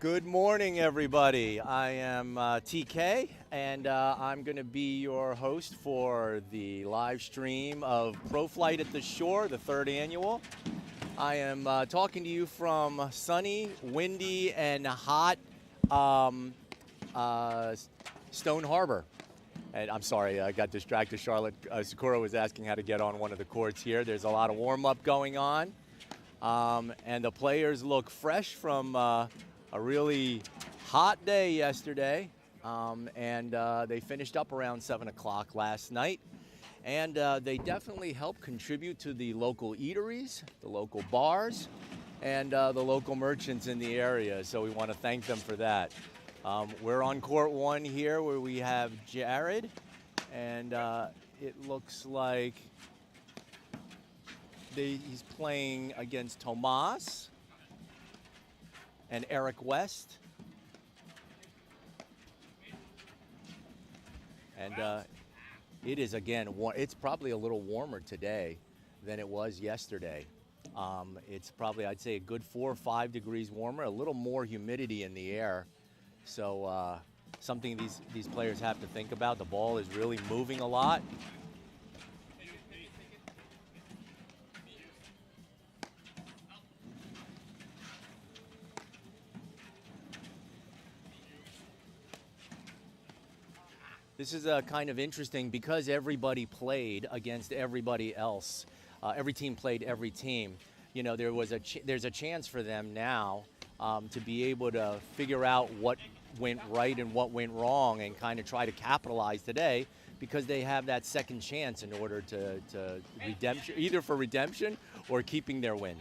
Good morning, everybody. I am TK, and I'm going to be your host for the live stream of Pro Flight at the Shore, the third annual. I am talking to you from sunny, windy, and hot Stone Harbor. And I'm sorry, I got distracted. Charlotte Sakura was asking how to get on one of the courts here. There's a lot of warm-up going on, and the players look fresh from a really hot day yesterday, and they finished up around 7 o'clock last night. And they definitely help contribute to the local eateries, the local bars, and the local merchants in the area. So we want to thank them for that. We're on court one here where we have Jared, and it looks like he's playing against Tomas and Eric West. And it is, again, it's probably a little warmer today than it was yesterday. It's probably, I'd say, a good 4 or 5 degrees warmer, a little more humidity in the air. So something these players have to think about. The ball is really moving a lot. This is kind of interesting because everybody played against everybody else. Every team played every team. You know, there's a chance for them now to be able to figure out what went right and what went wrong and kind of try to capitalize today because they have that second chance in order to redemption, either for redemption or keeping their win.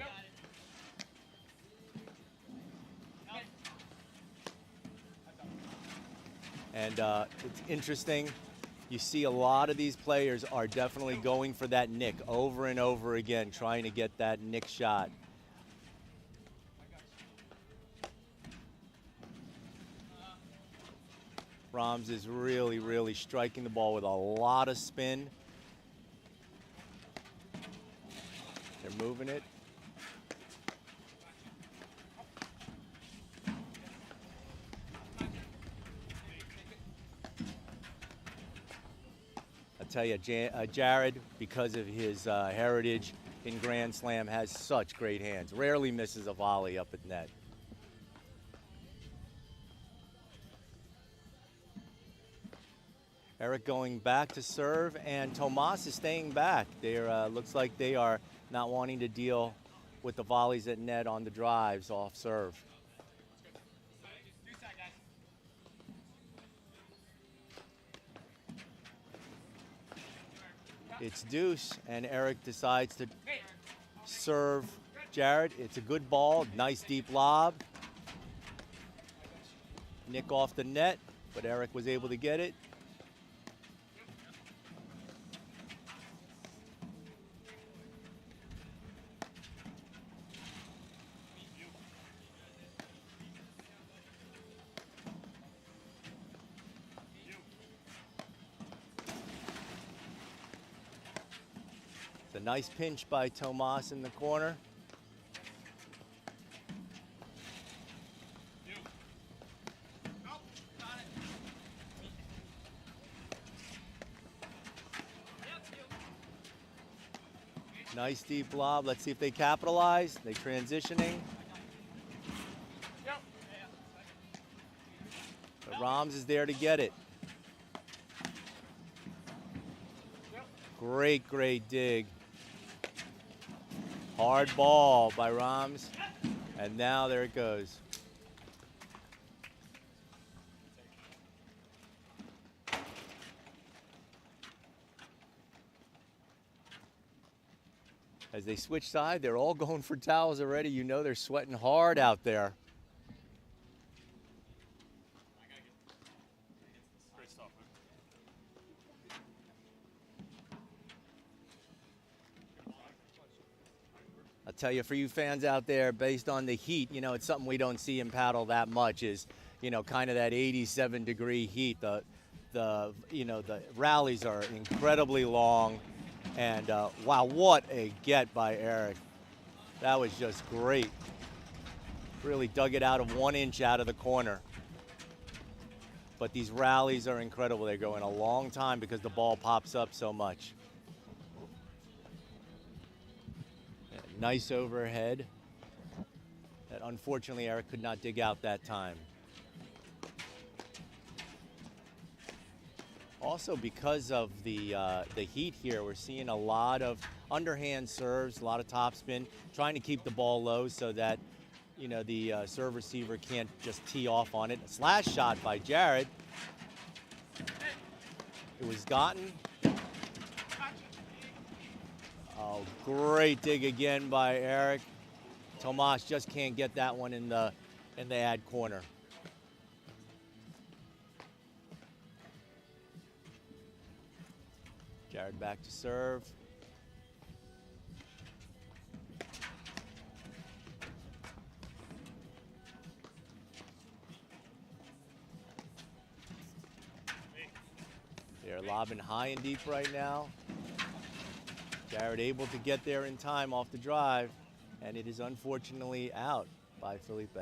And it's interesting, you see a lot of these players are definitely going for that nick over and over again, trying to get that nick shot. Rams is really, really striking the ball with a lot of spin. They're moving it. Tell you, Jared, because of his heritage in Grand Slam, has such great hands. Rarely misses a volley up at net. Eric going back to serve, and Tomas is staying back. They're looks like they are not wanting to deal with the volleys at net on the drives off serve. It's deuce, and Eric decides to serve Jared. It's a good ball, nice deep lob. Nick off the net, but Eric was able to get it. A nice pinch by Tomas in the corner. Nice deep lob. Let's see if they capitalize. They transitioning. But Rams is there to get it. Great, great dig. Hard ball by Rams, and now there it goes. As they switch side, they're all going for towels already. You know they're sweating hard out there. I'll tell you, for you fans out there, based on the heat, you know, it's something we don't see in paddle that much is, you know, kind of that 87-degree heat. The rallies are incredibly long. And, wow, what a get by Eric. That was just great. Really dug it out of 1 inch out of the corner. But these rallies are incredible. They go in a long time because the ball pops up so much. Yeah, nice overhead that unfortunately Eric could not dig out that time. Also, because of the heat here, we're seeing a lot of underhand serves, a lot of topspin, trying to keep the ball low so that, you know, the serve receiver can't just tee off on it. A slash shot by Jared. It was gotten. Oh, great dig again by Eric. Tomas just can't get that one in the ad corner. Jared back to serve. They're lobbing high and deep right now. Jared able to get there in time off the drive, and it is unfortunately out by Felipe.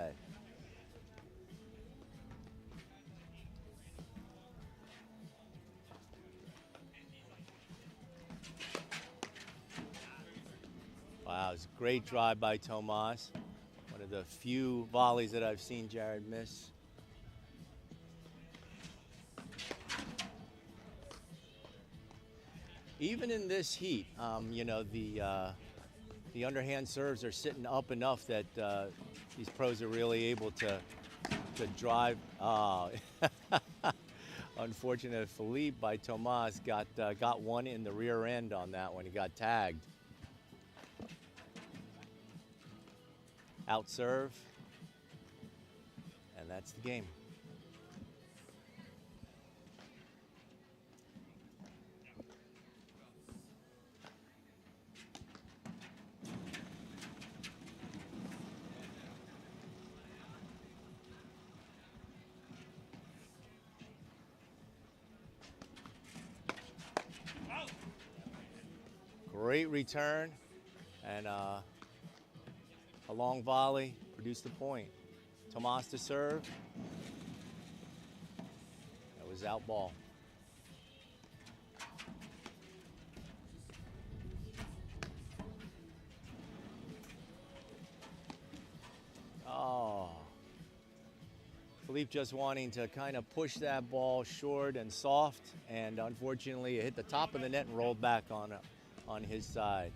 Wow, it's a great drive by Tomas. One of the few volleys that I've seen Jared miss. Even in this heat, you know, the underhand serves are sitting up enough that these pros are really able to drive. Unfortunate Philippe by Tomas got one in the rear end on that one. He got tagged. Out serve, and that's the game. Great return, and a long volley produced the point. Tomas to serve. That was out ball. Oh. Philippe just wanting to kind of push that ball short and soft, and unfortunately it hit the top of the net and rolled back on his side.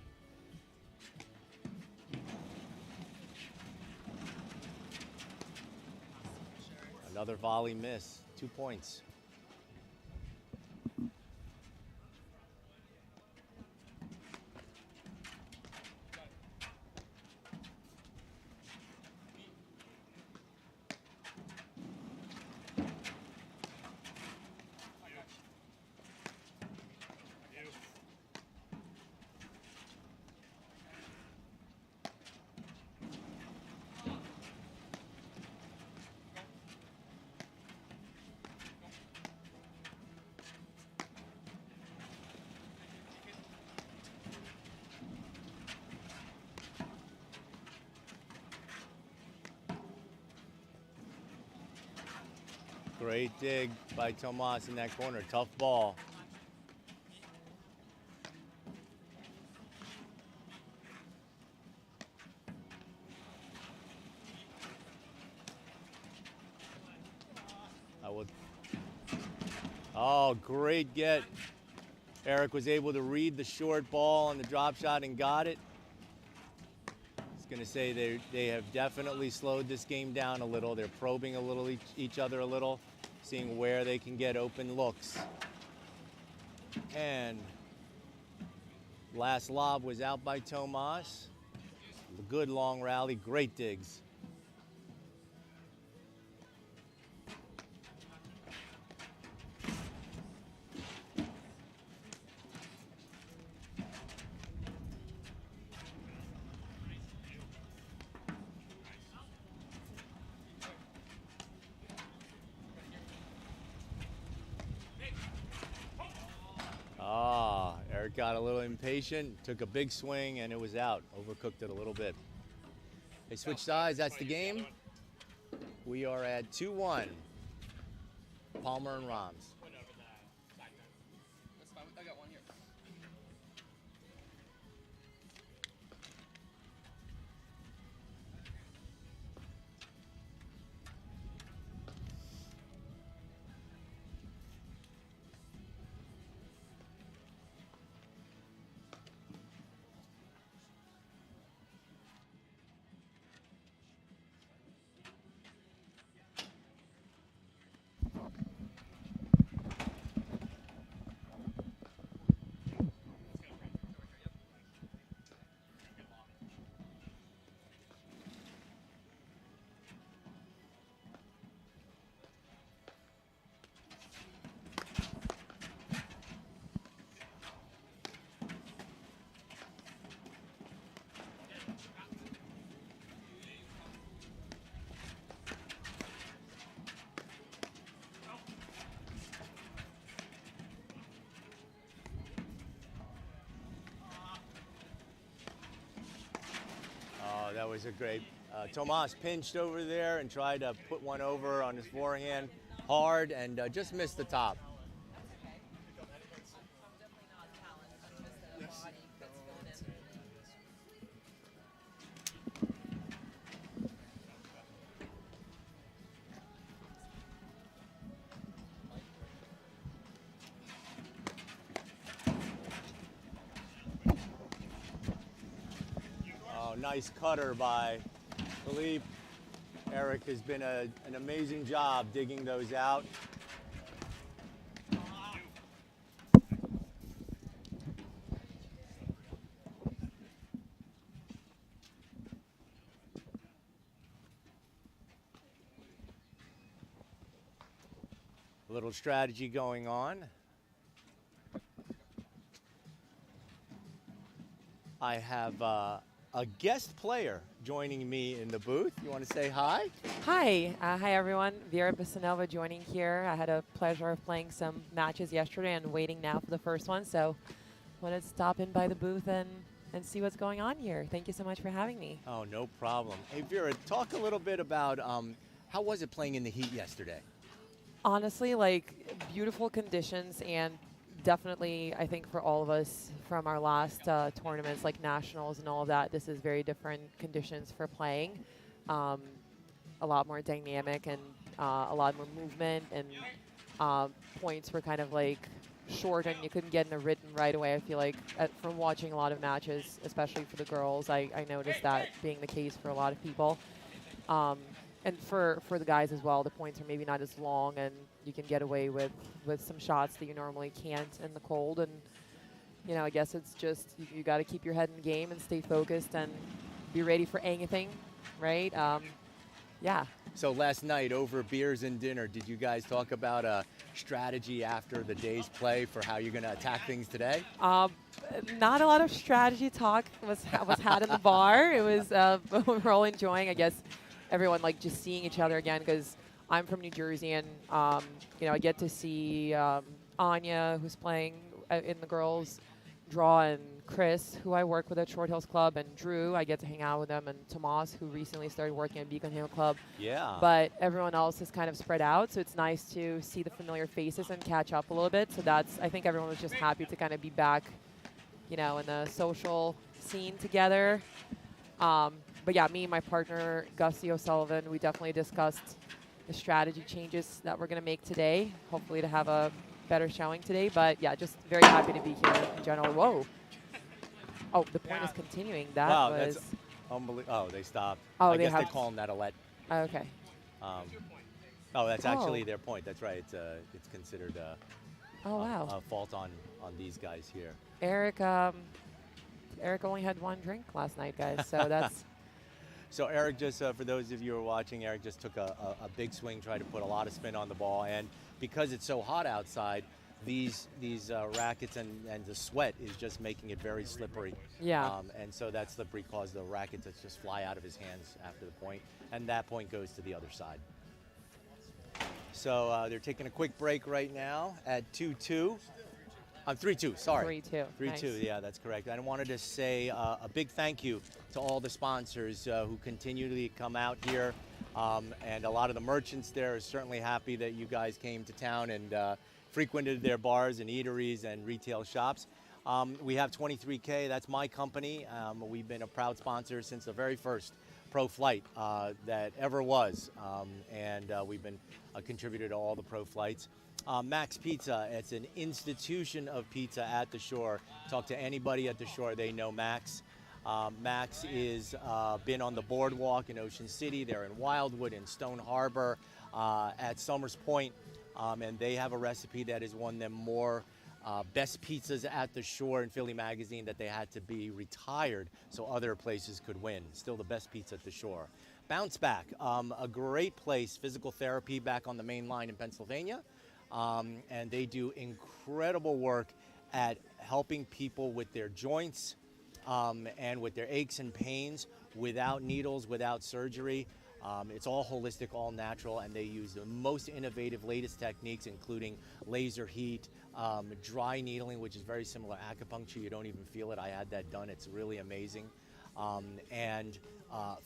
Another volley miss, 2 points. Great dig by Tomas in that corner. Tough ball. Oh, great get. Eric was able to read the short ball on the drop shot and got it. I was going to say they have definitely slowed this game down a little. They're probing a little each other a little, seeing where they can get open looks. And last lob was out by Tomas. Good long rally, great digs. Eric got a little impatient, took a big swing, and it was out. Overcooked it a little bit. They switch sides. That's the game. We are at 2-1. Palmer and Roms. That was a great. Tomas pinched over there and tried to put one over on his forehand hard and just missed the top. Nice cutter by Philippe. Eric has been an amazing job digging those out. A little strategy going on. I have a guest player joining me in the booth. You want to say hi? Hi. Hi, everyone. Vera Bisanova joining here. I had a pleasure of playing some matches yesterday and waiting now for the first one. So wanted to stop in by the booth and see what's going on here. Thank you so much for having me. Oh, no problem. Hey, Vera, talk a little bit about how was it playing in the heat yesterday? Honestly, like, beautiful conditions, and definitely, I think for all of us from our last tournaments, like nationals and all of that, this is very different conditions for playing. A lot more dynamic and a lot more movement, and points were kind of like short and you couldn't get in a rhythm right away. I feel like from watching a lot of matches, especially for the girls, I noticed that being the case for a lot of people. And for the guys as well, the points are maybe not as long, and you can get away with some shots that you normally can't in the cold. And, you know, I guess it's just you got to keep your head in the game and stay focused and be ready for anything, right? Yeah. So last night over beers and dinner, did you guys talk about a strategy after the day's play for how you're going to attack things today? Not a lot of strategy talk was had in the bar. It was we were all enjoying, I guess, everyone like just seeing each other again, because I'm from New Jersey, and you know, I get to see Anya, who's playing in the girls draw, and Chris, who I work with at Short Hills Club, and Drew, I get to hang out with them, and Tomas, who recently started working at Beacon Hill Club. Yeah. But everyone else is kind of spread out, so it's nice to see the familiar faces and catch up a little bit. So I think everyone was just happy to kind of be back, you know, in the social scene together. But yeah, me and my partner, Gussie O'Sullivan, we definitely discussed the strategy changes that we're going to make today, hopefully to have a better showing today. But yeah, just very happy to be here in general. Whoa. Oh, the point is continuing. That wow, was... that's unbelievable. Oh, they stopped. Oh, I they guess have they call them that a let. Okay. Oh, that's actually their point. That's right. It's considered a fault on these guys here. Eric only had one drink last night, guys, so that's... So Eric, just for those of you who are watching, Eric just took a big swing, tried to put a lot of spin on the ball, and because it's so hot outside, these rackets and the sweat is just making it very slippery. Yeah. And so that slippery caused the racket to just fly out of his hands after the point, and that point goes to the other side. So they're taking a quick break right now at 2-2. I'm 3-2, sorry. 3-2. 3-2, Nice. yeah, that's correct. I wanted to say a big thank you to all the sponsors who continually come out here. And a lot of the merchants there are certainly happy that you guys came to town and frequented their bars and eateries and retail shops. We have 23K, that's my company. We've been a proud sponsor since the very first pro flight that ever was. And we've been a contributor to all the pro flights. Max Pizza, it's an institution of pizza at the shore. Talk to anybody at the shore, they know Max. Max is been on the boardwalk in Ocean City, they're in Wildwood, in Stone Harbor, at Summers Point, and they have a recipe that has won them more best pizzas at the shore in Philly Magazine that they had to be retired so other places could win. Still the best pizza at the shore. Bounce Back, a great place, physical therapy back on the main line in Pennsylvania. And they do incredible work at helping people with their joints and with their aches and pains without needles, without surgery. It's all holistic, all natural, and they use the most innovative, latest techniques, including laser heat, dry needling, which is very similar to acupuncture. You don't even feel it. I had that done. It's really amazing. And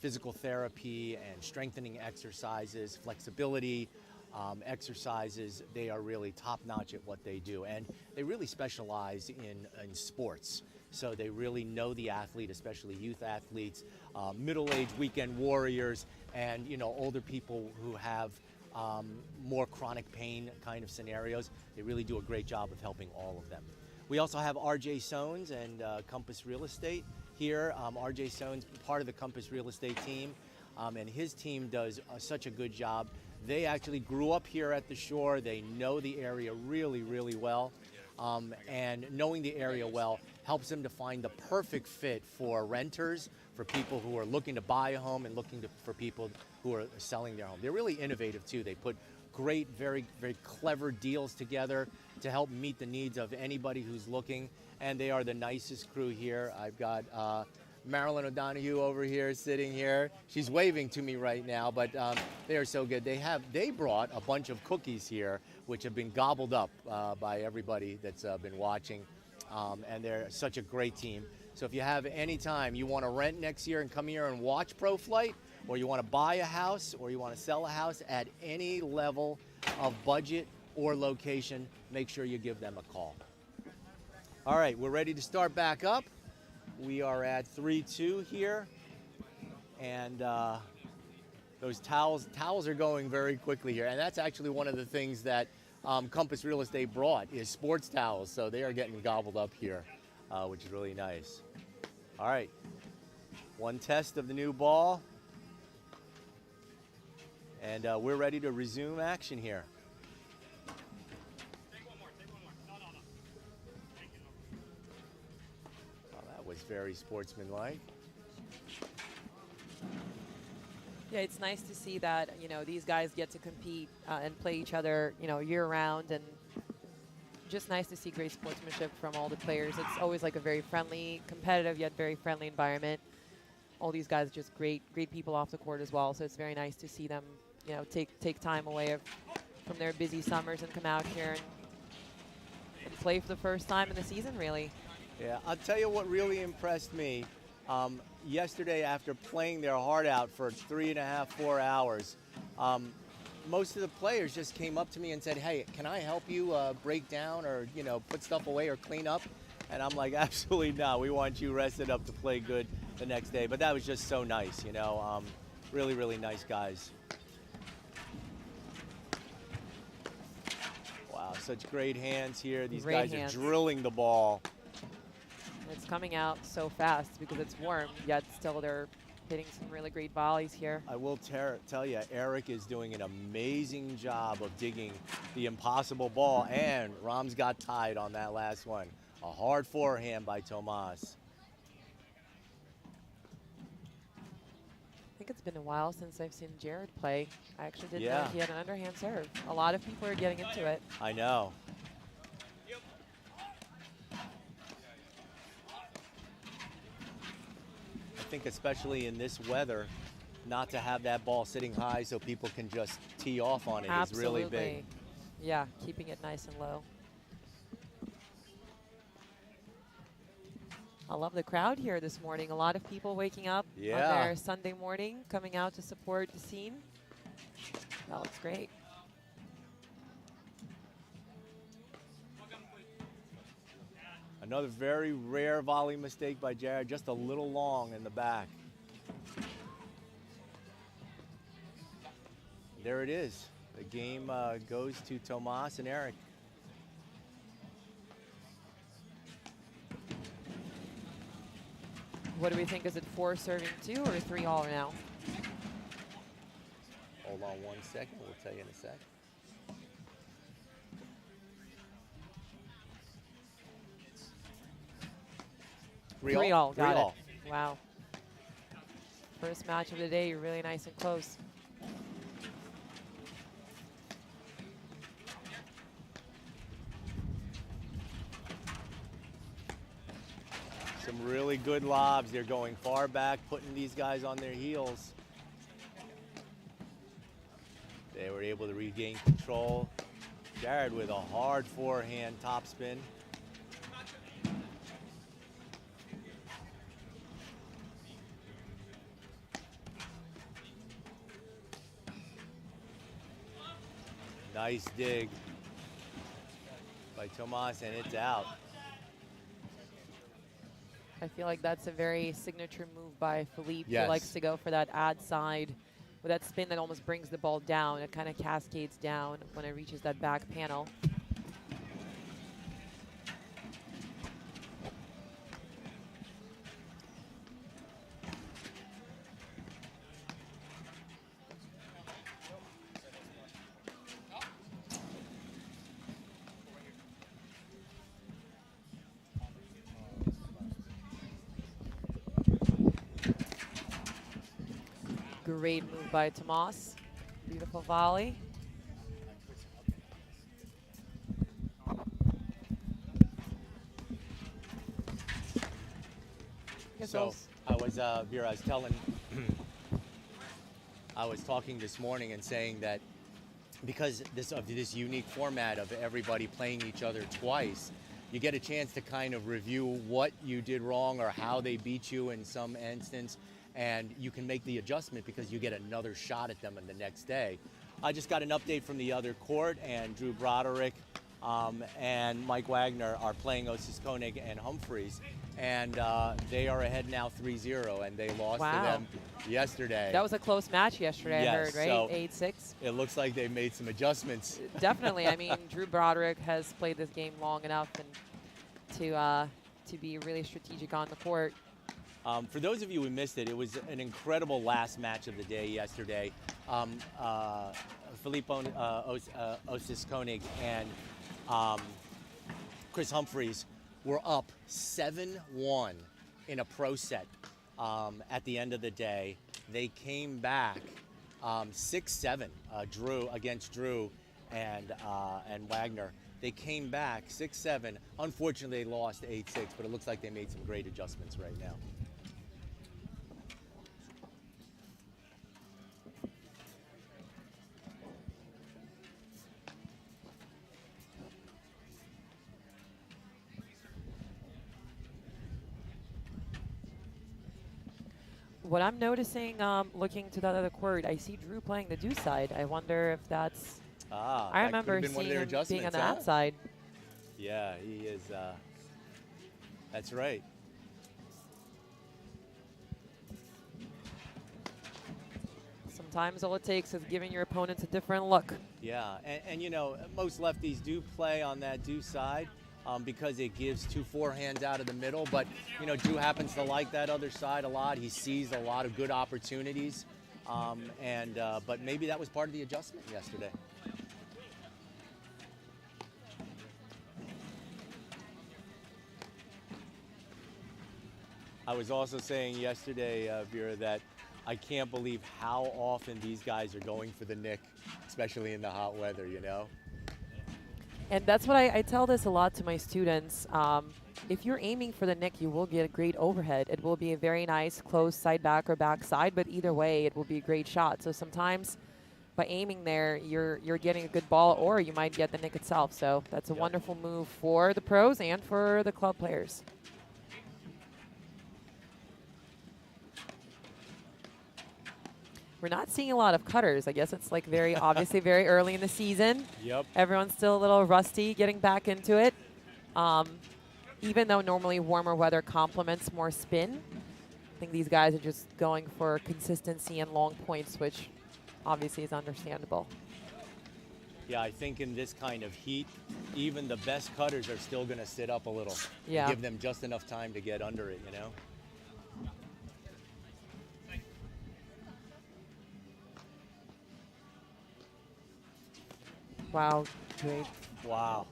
physical therapy and strengthening exercises, flexibility, exercises. They are really top-notch at what they do, and they really specialize in sports. So they really know the athlete, especially youth athletes, middle-aged weekend warriors, and older people who have more chronic pain kind of scenarios. They really do a great job of helping all of them. We also have RJ Sones and Compass Real Estate here. RJ Sones, part of the Compass Real Estate team, and his team does such a good job. They actually grew up here at the shore. They know the area really, really well. And knowing the area well helps them to find the perfect fit for renters, for people who are looking to buy a home, and for people who are selling their home. They're really innovative too. They put great, very, very clever deals together to help meet the needs of anybody who's looking. And they are the nicest crew here. I've got Marilyn O'Donoghue over here, sitting here. She's waving to me right now, but they are so good. They brought a bunch of cookies here, which have been gobbled up by everybody that's been watching, and they're such a great team. So if you have any time you want to rent next year and come here and watch Pro Flight, or you want to buy a house, or you want to sell a house at any level of budget or location, make sure you give them a call. All right, we're ready to start back up. We are at 3-2 here, and those towels are going very quickly here, and that's actually one of the things that Compass Real Estate brought is sports towels, so they are getting gobbled up here, which is really nice. All right, one test of the new ball, and we're ready to resume action here. Was very sportsmanlike. Yeah, it's nice to see that these guys get to compete and play each other year round, and just nice to see great sportsmanship from all the players. It's always like a very friendly, competitive yet very friendly environment. All these guys are just great people off the court as well. So it's very nice to see them take time away from their busy summers and come out here and play for the first time in the season, really. Yeah, I'll tell you what really impressed me. Yesterday, after playing their heart out for 3.5, 4 hours, most of the players just came up to me and said, "Hey, can I help you break down or put stuff away or clean up?" And I'm like, "Absolutely not. We want you rested up to play good the next day." But that was just so nice, really, really nice guys. Wow, such great hands here. These guys are drilling the ball. It's coming out so fast because it's warm, yet still they're hitting some really great volleys here. I will tell you, Eric is doing an amazing job of digging the impossible ball, and Rams got tied on that last one. A hard forehand by Tomas. I think it's been a while since I've seen Jared play. I actually didn't know he had an underhand serve. A lot of people are getting into it. I know. I think especially in this weather, not to have that ball sitting high so people can just tee off on it is really big. Yeah, keeping it nice and low. I love the crowd here this morning. A lot of people waking up on Yeah. their Sunday morning, coming out to support the scene. That looks great. Another very rare volley mistake by Jared, just a little long in the back. There it is. The game goes to Tomas and Eric. What do we think? Is it 4 serving 2 or 3 all now? Hold on 1 second. We'll tell you in a sec. Three all. Got it. Wow. First match of the day. You're really nice and close. Some really good lobs. They're going far back, putting these guys on their heels. They were able to regain control. Jared with a hard forehand topspin. Nice dig by Tomas, and it's out. I feel like that's a very signature move by Philippe. Yes. He likes to go for that ad side with that spin that almost brings the ball down. It kind of cascades down when it reaches that back panel. Great move by Tomas. Beautiful volley. So I was, Vera, I was telling, I was talking this morning and saying that because of this unique format of everybody playing each other twice, you get a chance to kind of review what you did wrong or how they beat you in some instance, and you can make the adjustment because you get another shot at them in the next day. I just got an update from the other court, and Drew Broderick and Mike Wagner are playing Osis Koenig and Humphreys, and they are ahead now 3-0, and they lost to them yesterday. That was a close match yesterday, Yes, I heard, right? so 8-6. it looks like they made some adjustments. Definitely. I mean, Drew Broderick has played this game long enough and to be really strategic on the court. For those of you who missed it, it was an incredible last match of the day yesterday. Philippe Osis Koenig and Chris Humphreys were up 7-1 in a pro set at the end of the day. They came back 6-7 against Drew and Wagner. They came back 6-7. Unfortunately, they lost 8-6, but it looks like they made some great adjustments right now. What I'm noticing, looking to that other court, I see Drew playing the deuce side. I wonder if that's. I remember seeing him being on the outside. Yeah, he is. That's right. Sometimes all it takes is giving your opponents a different look. Yeah, and you know, most lefties do play on that deuce side because it gives 2 forehands out of the middle. But, you know, Drew happens to like that other side a lot. He sees a lot of good opportunities. But maybe that was part of the adjustment yesterday. I was also saying yesterday, Vera, that I can't believe how often these guys are going for the nick, especially in the hot weather, you know? And that's what I tell this a lot to my students. If you're aiming for the nick, you will get a great overhead. It will be a very nice close side back or back side, but either way, it will be a great shot. So sometimes by aiming there, you're getting a good ball, or you might get the nick itself. So that's a wonderful move for the pros and for the club players. We're not seeing a lot of cutters. I guess it's like very obviously very early in the season. Yep. Everyone's still a little rusty getting back into it. Even though normally warmer weather complements more spin, I think these guys are just going for consistency and long points, which obviously is understandable. Yeah, I think in this kind of heat, even the best cutters are still going to sit up a little. Yeah. Give them just enough time to get under it, you know? Wow, great. Wow.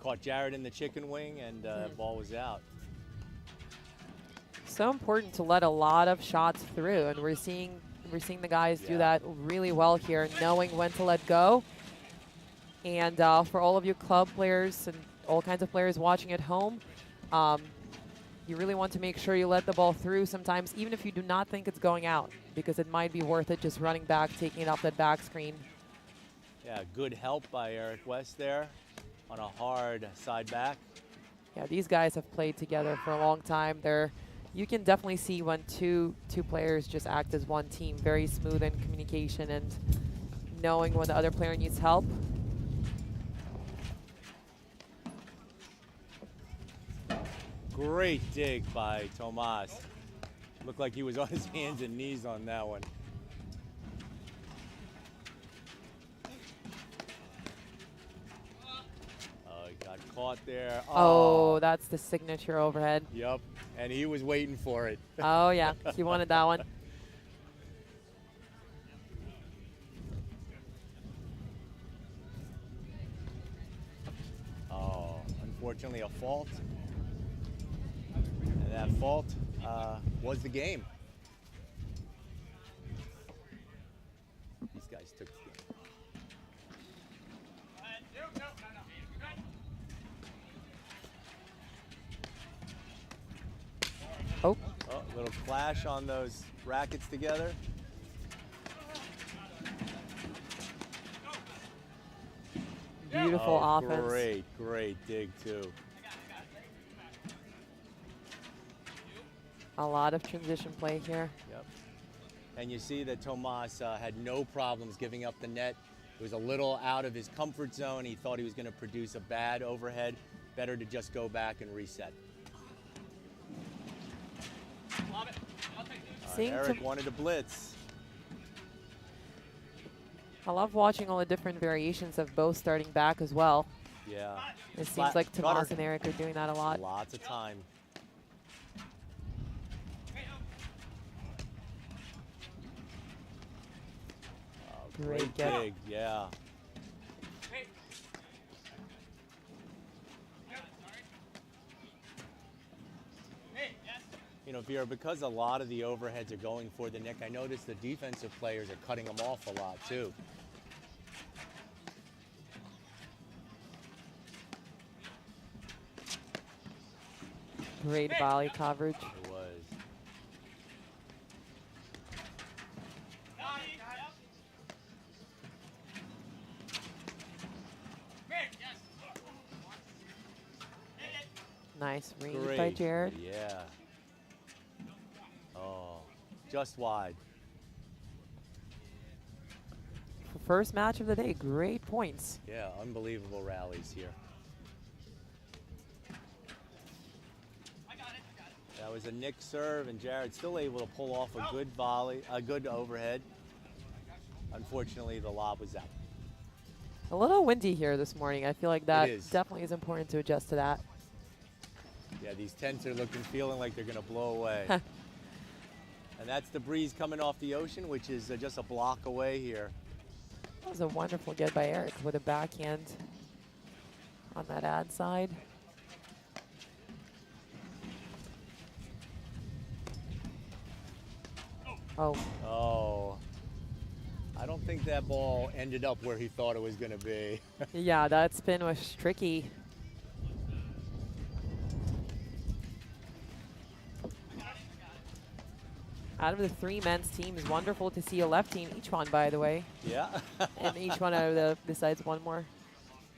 Caught Jared in the chicken wing, and ball was out. So important to let a lot of shots through, and we're seeing the guys do that really well here, knowing when to let go. And for all of you club players and all kinds of players watching at home, you really want to make sure you let the ball through sometimes, even if you do not think it's going out, because it might be worth it just running back, taking it off that back screen. Yeah, good help by Eric West there on a hard side back. Yeah, these guys have played together for a long time. You can definitely see when two players just act as one team, very smooth in communication and knowing when the other player needs help. Great dig by Tomas. Looked like he was on his hands and knees on that one. He got caught there. Oh, that's the signature overhead. Yep, and he was waiting for it. Oh, yeah, he wanted that one. Oh, unfortunately a fault. And that fault was the game. These guys took the game. Oh. Oh, a little clash on those rackets together. Beautiful offense. Great dig too. A lot of transition play here. Yep. And you see that Tomas had no problems giving up the net. It was a little out of his comfort zone. He thought he was going to produce a bad overhead. Better to just go back and reset. Eric wanted to blitz. I love watching all the different variations of both starting back as well. Yeah. It seems like Tomas and Eric are doing that a lot. Lots of time. Great dig, yeah. You know, Vera, because a lot of the overheads are going for the Nick, I noticed the defensive players are cutting them off a lot too. Great volley coverage. It was. Nice read by Jared. Yeah. Oh, just wide. First match of the day, great points. Yeah, unbelievable rallies here. That was a Nick serve, and Jared still able to pull off a good volley, a good overhead. Unfortunately, the lob was out. A little windy here this morning. I feel like that definitely is important to adjust to that. Yeah, these tents are feeling like they're going to blow away. And that's the breeze coming off the ocean, which is just a block away here. That was a wonderful get by Eric with a backhand on that ad side. Oh. Oh. I don't think that ball ended up where he thought it was going to be. Yeah, that spin was tricky. Out of the three men's teams, wonderful to see a left team, each one, by the way. Yeah. And each one out of the, besides one more.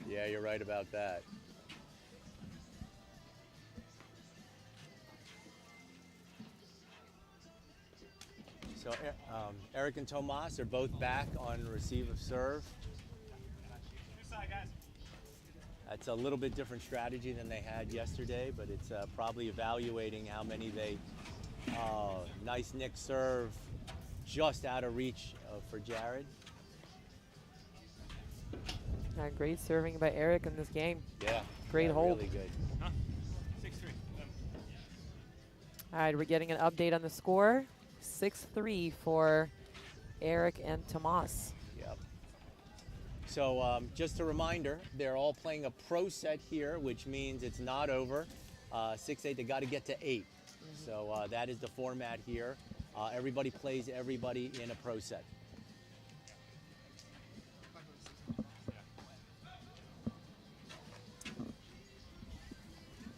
Yeah, you're right about that. So Eric and Tomas are both back on receive of serve. That's a little bit different strategy than they had yesterday, but it's probably evaluating how many they. Nice nick serve, just out of reach for Jared. Great serving by Eric in this game. Yeah. Great hold. Really good. 6-3. All right, we're getting an update on the score. 6-3 for Eric and Tomas. Yep. So just a reminder, they're all playing a pro set here, which means it's not over. 6-8, they got to get to 8. So that is the format here. Everybody plays everybody in a pro set.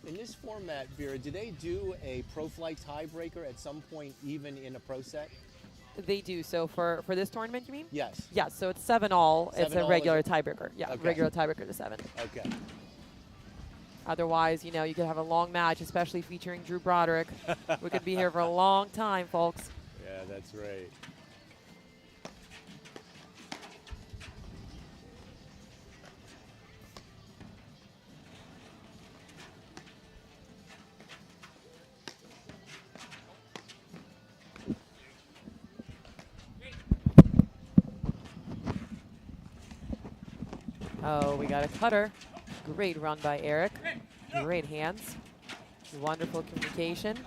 In this format, Vera, do they do a pro flight tiebreaker at some point, even in a pro set? They do. So for this tournament, you mean? Yes. Yeah, so it's 7-all. It's 7-all a regular tiebreaker. Yeah, Okay. regular tiebreaker to 7. Okay. Otherwise, you know, you could have a long match, especially featuring Drew Broderick. We could be here for a long time, folks. Yeah, that's right. Oh, we got a cutter. Great run by Eric. Great hands. Wonderful communication.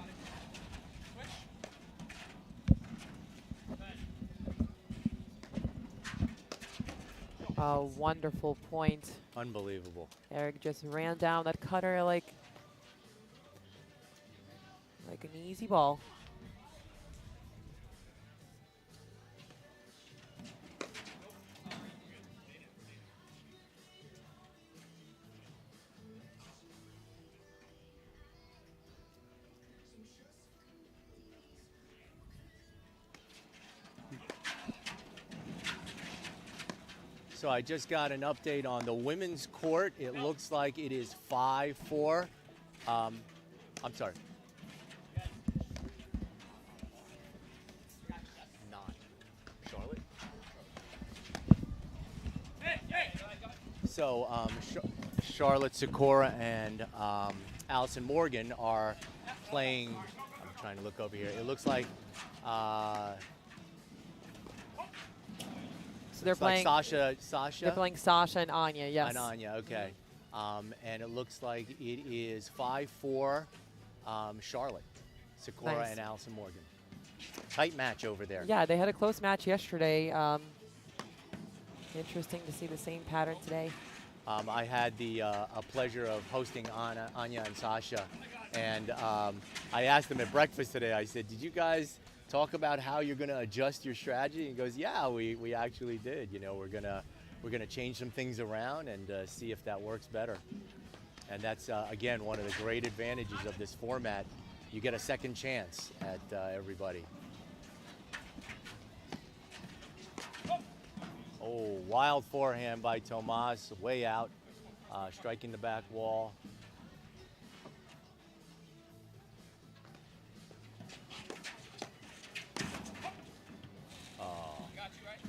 A wonderful point. Unbelievable. Eric just ran down that cutter like an easy ball. So I just got an update on the women's court. It looks like it is 5-4. I'm sorry. 9. Charlotte? So Charlotte Sikora and Allison Morgan are playing. I'm trying to look over here. It looks like So they're it's like playing Sasha. They're playing Sasha and Anya, yes. And Anya, okay. And it looks like it is 5-4 Charlotte, Sikora Nice. and Allison Morgan. Tight match over there. Yeah, they had a close match yesterday. Interesting to see the same pattern today. I had the a pleasure of hosting Anya and Sasha, and I asked them at breakfast today. I said, "Did you guys talk about how you're going to adjust your strategy?" And he goes, "Yeah, we actually did. You know, we're gonna change some things around and see if that works better." And that's again one of the great advantages of this format. You get a second chance at everybody. Oh, wild forehand by Tomas, way out, striking the back wall. Got you, right?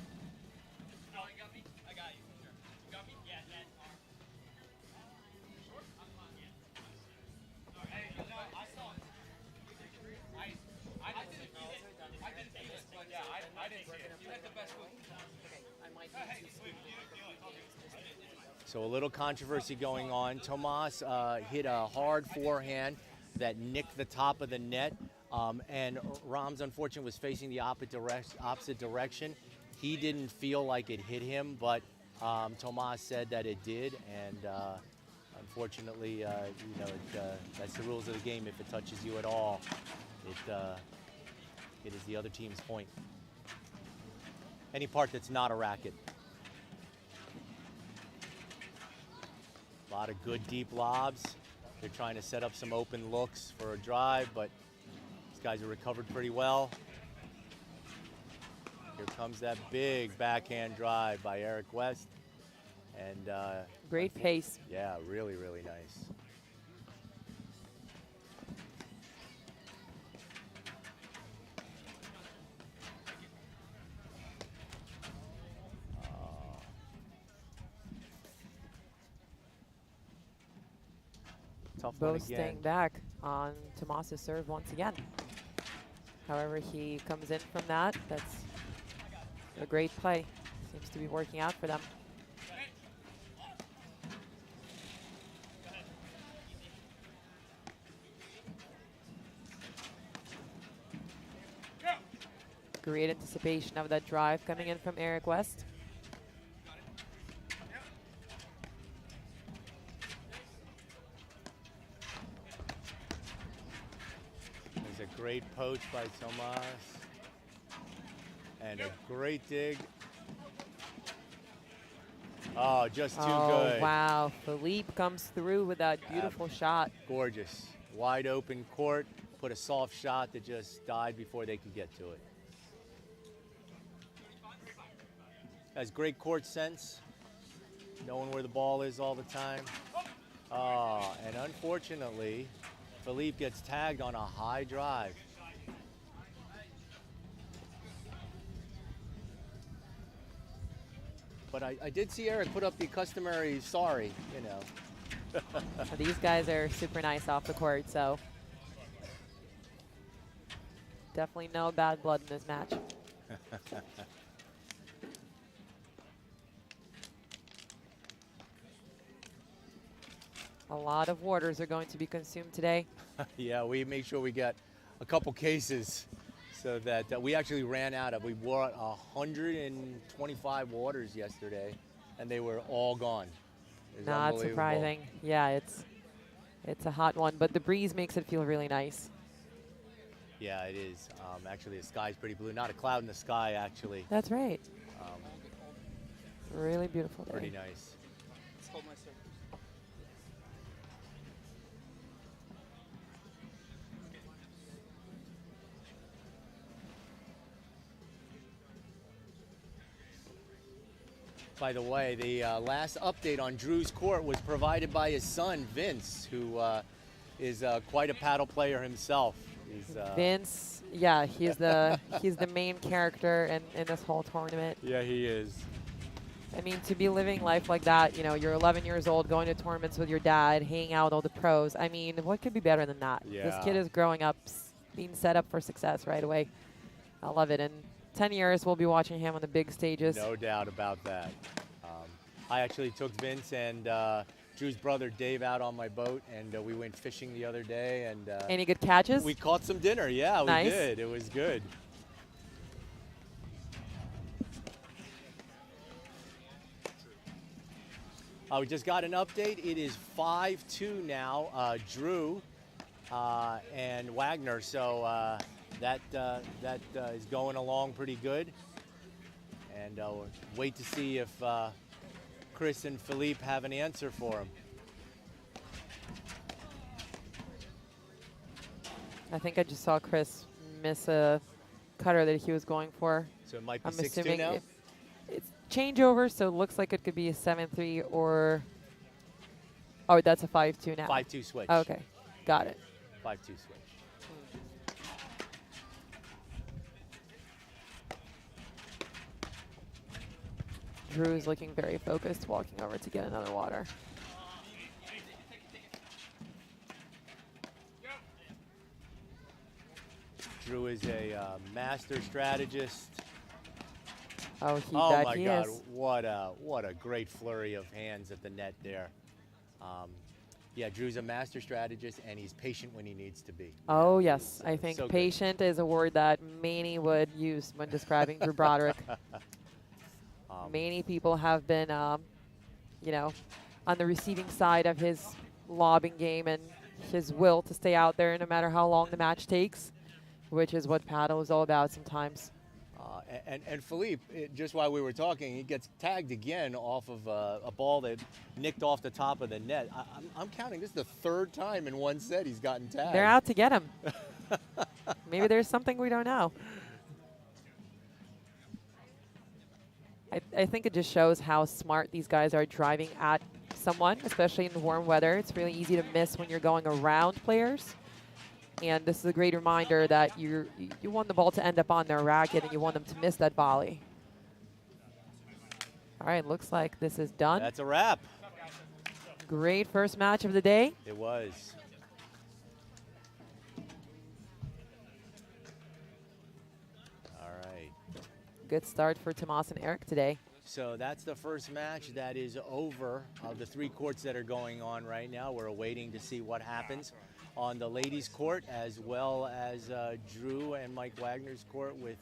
No, you got me? I got you. Sure. You got me? Yeah, that arm. Sure? I'm fine, yeah. Hey, you know, I saw it. I didn't see it. I didn't see it. But yeah, I didn't see it. You had the best move. So a little controversy going on. Tomas hit a hard forehand that nicked the top of the net, and Rams, unfortunately, was facing the opposite direction. He didn't feel like it hit him, but Tomas said that it did, and unfortunately, that's the rules of the game. If it touches you at all, it is the other team's point. Any part that's not a racket. A lot of good deep lobs. They're trying to set up some open looks for a drive, but these guys have recovered pretty well. Here comes that big backhand drive by Eric West. And Great pace. yeah, really, really nice. Tough one Both again. staying back on Tomas's serve once again. However he comes in from that, that's a great play. Seems to be working out for them. Great anticipation of that drive coming in from Eric West. There's a great poach by Tomas. And a great dig. Oh, just too good. Wow. Philippe comes through with that beautiful shot. Gorgeous. Wide open court. Put a soft shot that just died before they could get to it. Has great court sense, knowing where the ball is all the time. Oh, and unfortunately, Philippe gets tagged on a high drive. But I did see Eric put up the customary sorry, you know. These guys are super nice off the court, so definitely no bad blood in this match. A lot of waters are going to be consumed today. Yeah, we make sure we get a couple cases so that we actually ran out of. We bought 125 waters yesterday, and they were all gone. It was Not unbelievable. surprising. Yeah, it's a hot one, but the breeze makes it feel really nice. Yeah, it is. Actually, the sky's pretty blue. Not a cloud in the sky, actually. That's right. Really beautiful day. Pretty nice. Let's hold my serve. By the way, the last update on Drew's court was provided by his son, Vince, who is quite a paddle player himself. He's, Vince, yeah, he's the main character in this whole tournament. Yeah, he is. I mean, to be living life like that, you know, you're 11 years old, going to tournaments with your dad, hanging out with all the pros. I mean, what could be better than that? This Yeah. kid is growing up, being set up for success right away. I love it. In 10 years, we'll be watching him on the big stages. No doubt about that. I actually took Vince and Drew's brother Dave out on my boat, and we went fishing the other day. And Any good catches? we caught some dinner. Yeah, Nice. we did. It was good. We just got an update. It is 5-2 now. Drew and Wagner. So that is going along pretty good. And we'll wait to see if Chris and Philippe have an answer for him. I think I just saw Chris miss a cutter that he was going for. So it might be I'm 6-2 assuming now? it's changeover, so it looks like it could be a 7-3 or... Oh, that's a 5-2 now. 5-2 switch. Okay, got it. 5-2 switch. Drew is looking very focused, walking over to get another water. Drew is a master strategist. Oh, Oh that my he God! is. What a great flurry of hands at the net there. Yeah, Drew's a master strategist, and he's patient when he needs to be. Oh, yes. I think so good. patient is a word that many would use when describing Drew Broderick. Many people have been, you know, on the receiving side of his lobbing game and his will to stay out there no matter how long the match takes, which is what paddle is all about sometimes. And Philippe, just while we were talking, he gets tagged again off of a ball that nicked off the top of the net. I'm counting. This is the third time in one set he's gotten tagged. They're out to get him. Maybe there's something we don't know. I think it just shows how smart these guys are driving at someone, especially in the warm weather. It's really easy to miss when you're going around players. And this is a great reminder that you want the ball to end up on their racket and you want them to miss that volley. All right, looks like this is done. That's a wrap. Great first match of the day. It was. All right. Good start for Tomas and Eric today. So that's the first match that is over of the 3 courts that are going on right now. We're waiting to see what happens on the ladies' court, as well as Drew and Mike Wagner's court with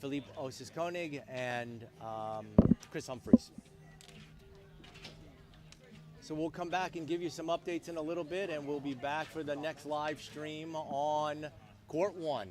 Philippe Osis-Koenig and Chris Humphreys. So we'll come back and give you some updates in a little bit, and we'll be back for the next live stream on Court 1.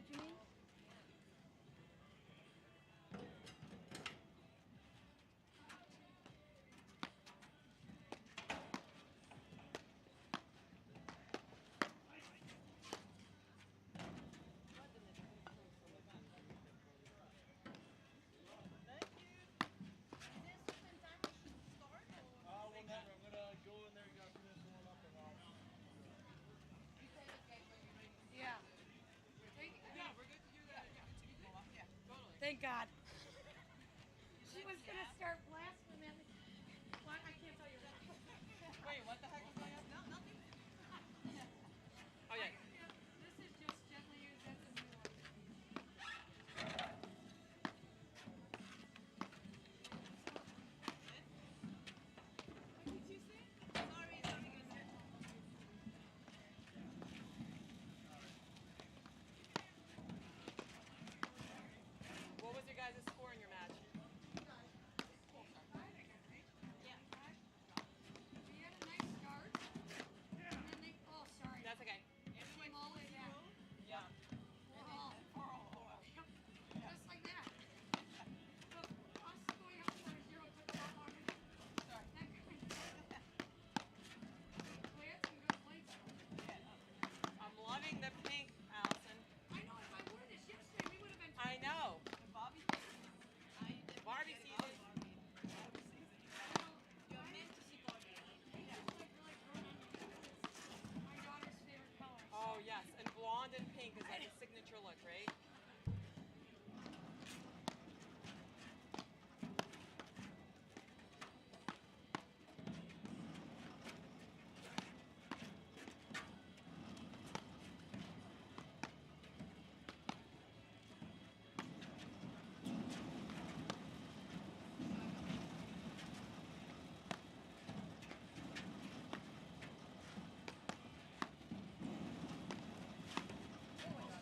what you mean? Yeah. We're good to do that. Yeah, totally. Thank God. She was gonna start blaspheming at me. What? I can't tell you that. Wait, what the heck is going on? No, nothing. Oh yeah. This is just gently used as a new one. What did you say? Sorry, guys. What was your guys' score in your match? We had a nice start. And then they, oh, sorry. That's okay. It came all the way back. Yeah. Oh. Yep. Just like that. But us going up 4-0 took a lot longer. Sorry. That kind we had some good plays. I'm loving the pink, Allison. I know if I wore this yesterday, we would have been. I know. Bobby Barbie season. You're meant to see Bobby. My daughter's favorite color. Oh yes, and blonde and pink is like a signature look, right?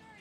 Sorry,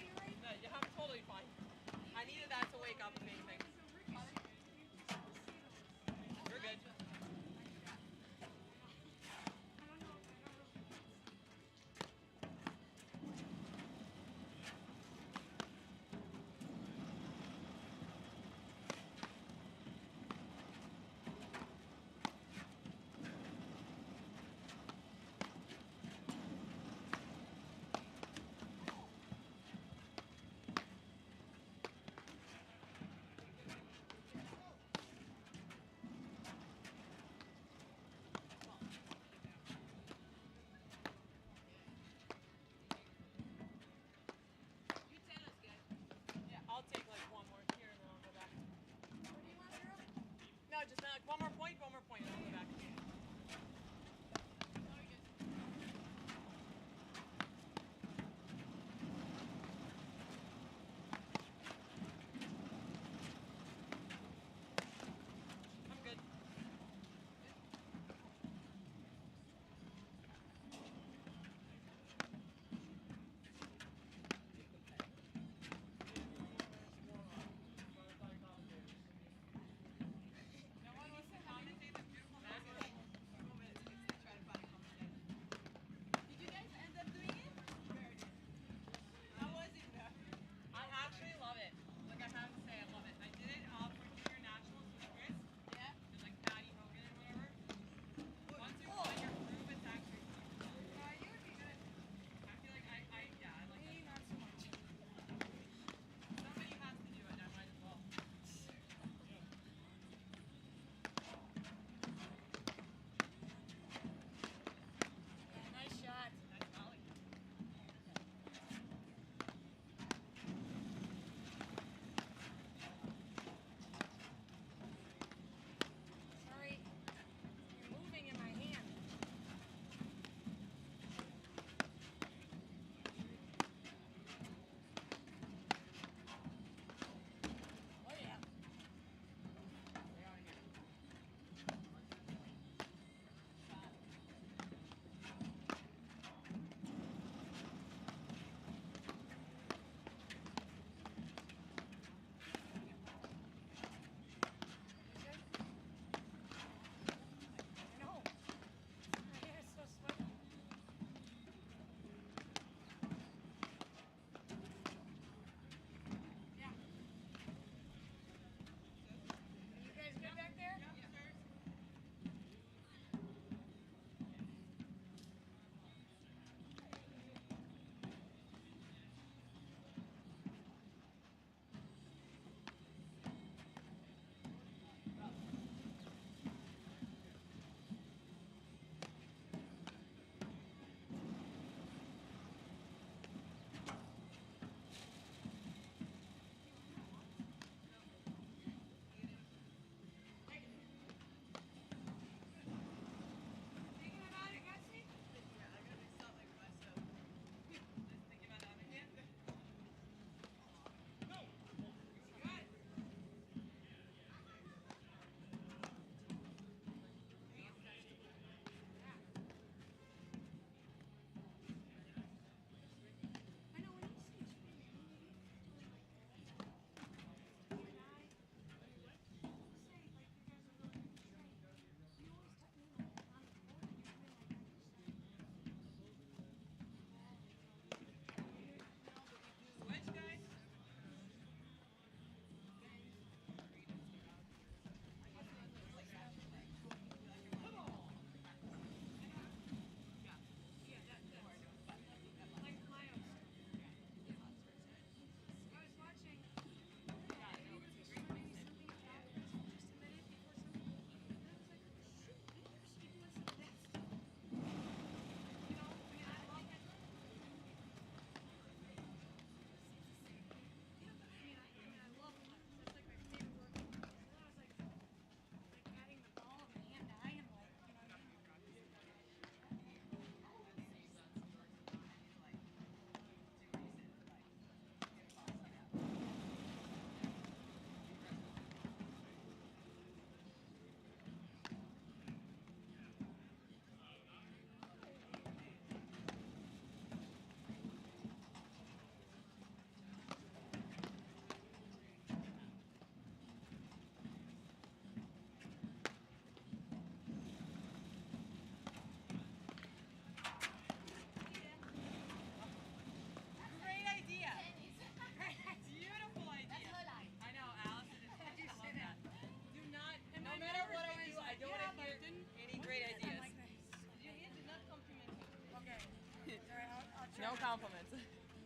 compliments.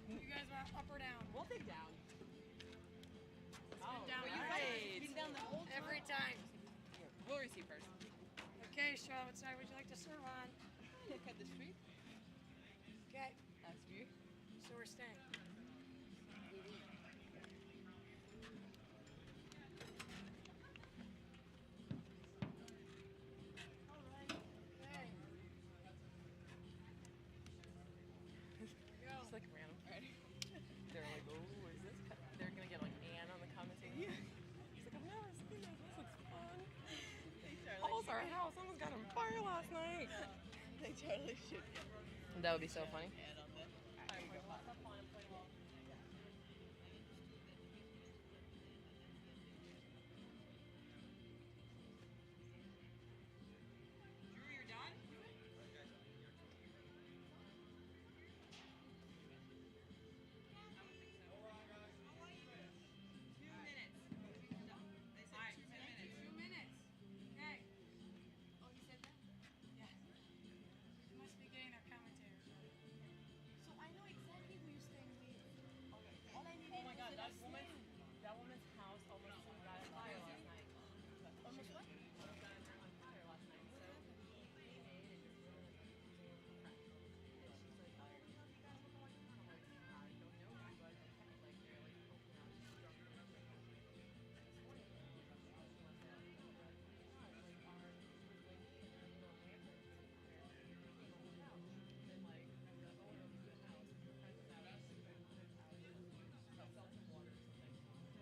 You guys want up or down? We'll take down. Oh, down. well, you Alright. guys been down the whole time. Every time. Here, we'll receive first. Okay, Charlotte, what side would you like to serve on? Look at the street. Okay, That's view. so we're staying. Okay. Go. Just like random. Alright. They're like, oh, where's this? They're gonna get like Anne on the commentator. Yeah. She's like, I've never seen this. This looks fun. Almost our house almost got on fire last night. They totally should. That would be so funny. Drew, you're done? That woman's house almost got on fire last night. Almost what? Almost got on fire last night. So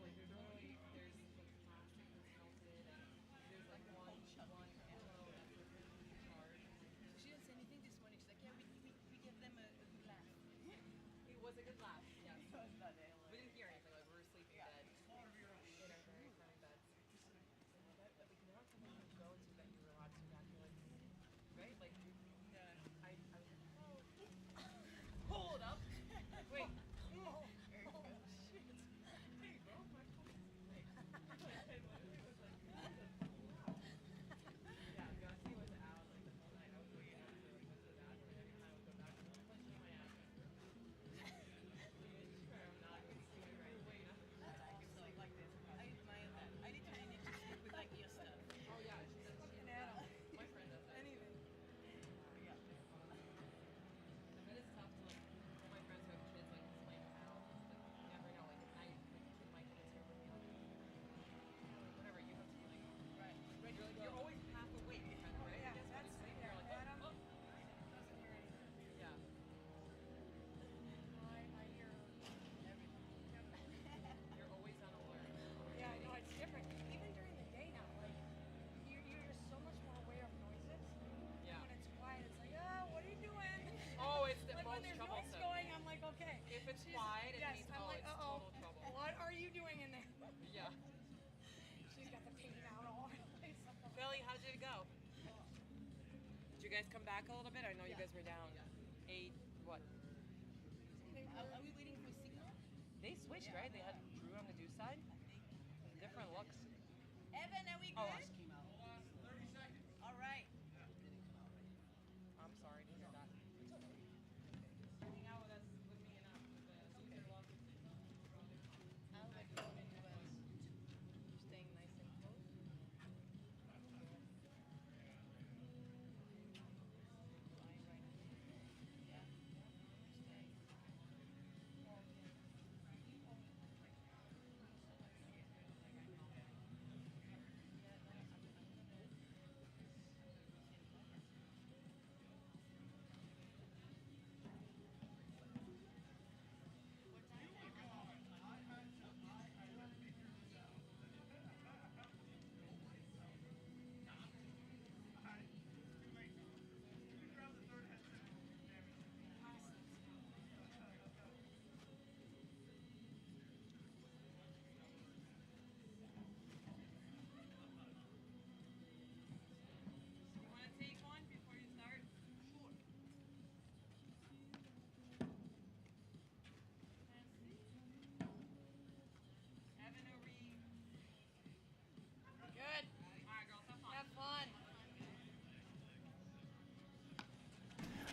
and she's like, oh, you know, you guys were going on. I'm like, I don't know, but okay. Like they're like open out structure. This morning, She didn't say anything this morning. She's like, yeah, we give them a good laugh. it was a good laugh. Yeah. We didn't hear anything. Like we were sleeping dead in our very funny beds. But like now it's something you go to that you're allowed to evacuate, right? Like, yeah. I hold up. Wait. Oh shit. Hey, bro, my phone. Yeah, Gussie was out like the whole night. I was waiting to like go to the bathroom, and every time I would go back, I'm like, punching my ass. I'm not gonna see it right away. Like this. I admire that. I need to sleep with like your stuff. Oh yeah, she does. Looking at 'em. My friend does that. Anything. Yeah. But it's tough to like, all my friends who have kids like explain how, like, you never know, like at night, like the kid might come here with you, like, whatever, you have to be like, right, you're like, you're always half awake, kind of, right? Yeah, You guys that's sleep, yeah, you're like, Adam oh, doesn't hear anything. yeah. I hear everything. You're always on alert. Yeah, no, it's different. Even during the day now, like you're just so much more aware of noises. Yeah. When it's quiet, it's like, oh, what are you doing? Oh, it's the Like when most there's noise troublesome. going, I'm like, okay. If it's She's- quiet, it yes, means, I'm oh, like, it's uh-oh. total trouble. What are you doing in there? Yeah. She's got the paint out all over the place. Billy, how did it go? Did you guys come back a little bit? I know you guys were down. 8, what? Are we waiting for a signal? They switched, right? They had Drew on the do side. Different looks. Evan, are we good? Oh, All right. I'm sorry to hear that. Hang out with us, with me and the Caesar love. I'll let you know in US. Staying nice and close.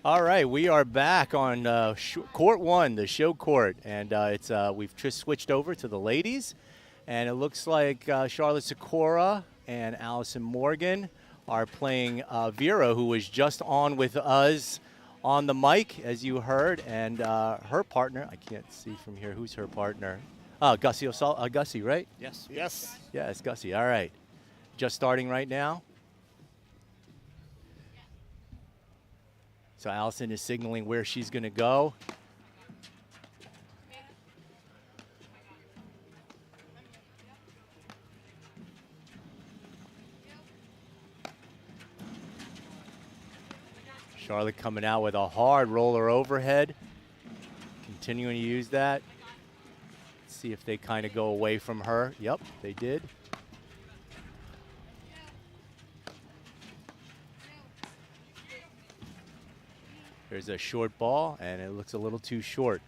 All right, we are back on court one, the show court, and we've just switched over to the ladies, and it looks like Charlotte Sikora and Allison Morgan are playing Vera, who was just on with us on the mic, as you heard, and her partner. I can't see from here who's her partner. Gussie, right? Yes. Yeah, it's Gussie. All right, just starting right now. So Allison is signaling where she's going to go. Charlotte coming out with a hard roller overhead. Continuing to use that. Let's see if they kind of go away from her. Yep, they did. There's a short ball, and it looks a little too short.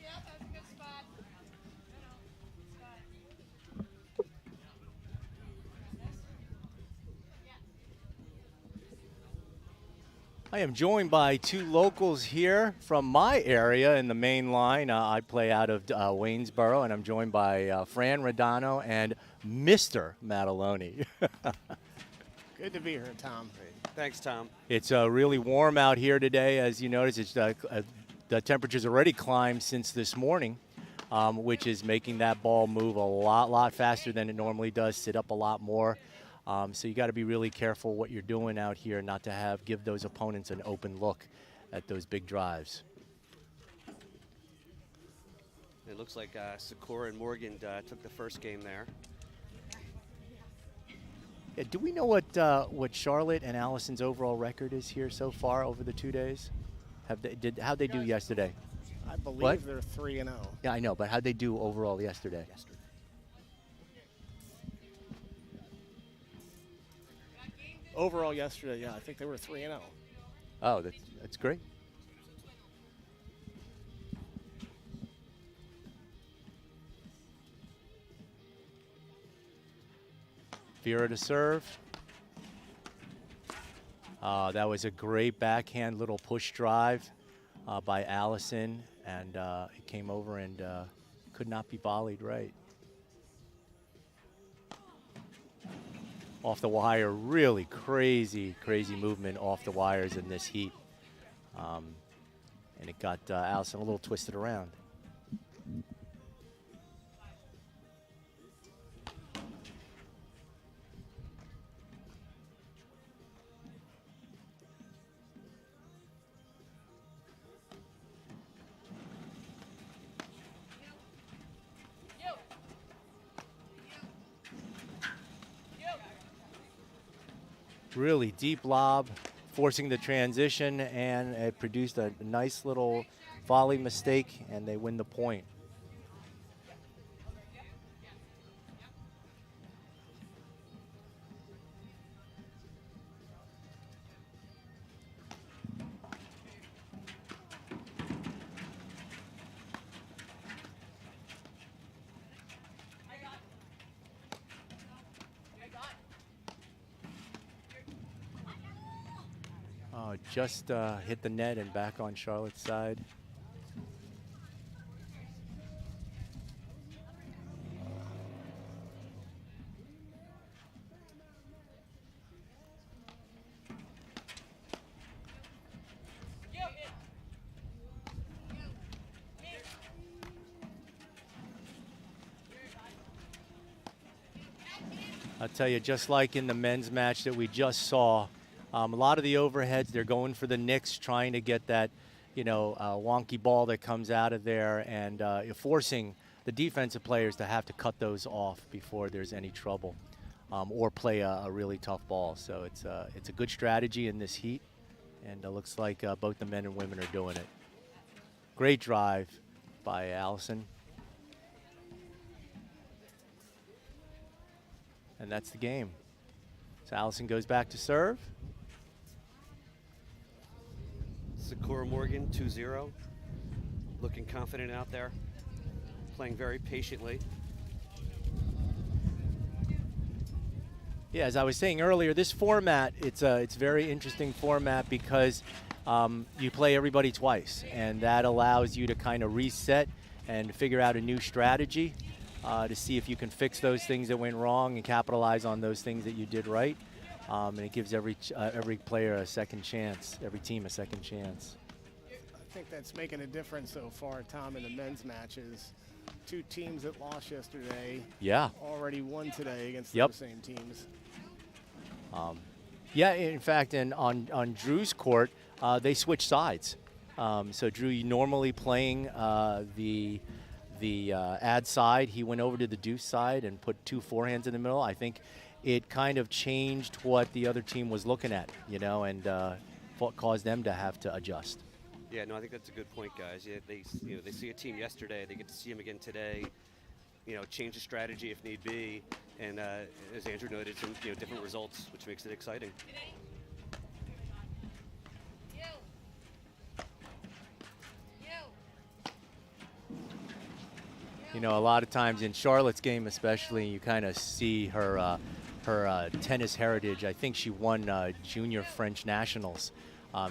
Yeah, that's a good spot. I am joined by two locals here from my area in the main line. I play out of Waynesboro, and I'm joined by Fran Rodano and Mr. Mataloni. Good to be here, Tom. Thanks, Tom. It's really warm out here today. As you notice, it's, the temperature's already climbed since this morning, which is making that ball move a lot faster than it normally does, sit up a lot more. So you got to be really careful what you're doing out here, not to give those opponents an open look at those big drives. It looks like Sikora and Morgan took the first game there. Yeah, do we know what Charlotte and Allison's overall record is here so far over the 2 days? How'd they do yesterday? I believe What? they're 3-0. Yeah, I know, but how'd they do overall yesterday? Overall yesterday, yeah, I think they were 3-0. Oh, that's great. Vera to serve. That was a great backhand little push drive by Allison, and it came over and could not be volleyed right. Off the wire, really crazy movement off the wires in this heat. And it got Allison a little twisted around. Really deep lob, forcing the transition, and it produced a nice little volley mistake, and they win the point. Just hit the net and back on Charlotte's side. I'll tell you, just like in the men's match that we just saw, a lot of the overheads, they're going for the nicks, trying to get that, wonky ball that comes out of there, and forcing the defensive players to have to cut those off before there's any trouble, or play a really tough ball. So it's a good strategy in this heat, and it looks like both the men and women are doing it. Great drive by Allison. And that's the game. So Allison goes back to serve. Sikora Morgan 2-0. looking confident out there, playing very patiently. Yeah, as I was saying earlier, this format, it's very interesting format because you play everybody twice, and that allows you to kind of reset and figure out a new strategy to see if you can fix those things that went wrong and capitalize on those things that you did right. And it gives every player a second chance, every team a second chance. I think that's making a difference so far, Tom, in the men's matches. Two teams that lost yesterday Yeah. already won today against Yep. those same teams. Yeah, in fact, and on Drew's court, they switched sides. So Drew, you normally playing the ad side. He went over to the deuce side and put two forehands in the middle. I think it kind of changed what the other team was looking at, and caused them to have to adjust. Yeah, no, I think that's a good point, guys. Yeah, they see a team yesterday, they get to see them again today. Change the strategy if need be, and as Andrew noted, some different results, which makes it exciting. A lot of times in Charlotte's game especially, you kind of see her tennis heritage. I think she won junior French nationals.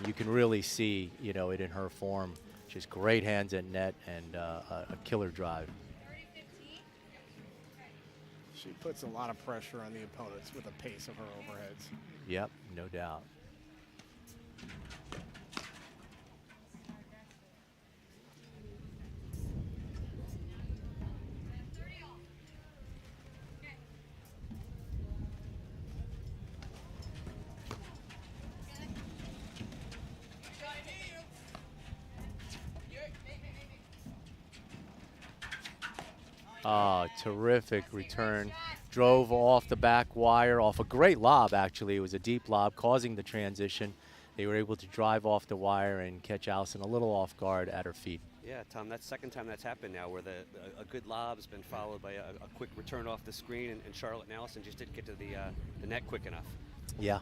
You can really see, it in her form. She has great hands at net and a killer drive. She puts a lot of pressure on the opponents with the pace of her overheads. Yep, no doubt. Terrific return. Drove off the back wire, off a great lob, actually. It was a deep lob, causing the transition. They were able to drive off the wire and catch Allison a little off guard at her feet. Yeah, Tom, that's the second time that's happened now, where a good lob has been followed by a quick return off the screen, and Charlotte and Allison just didn't get to the net quick enough. Yeah.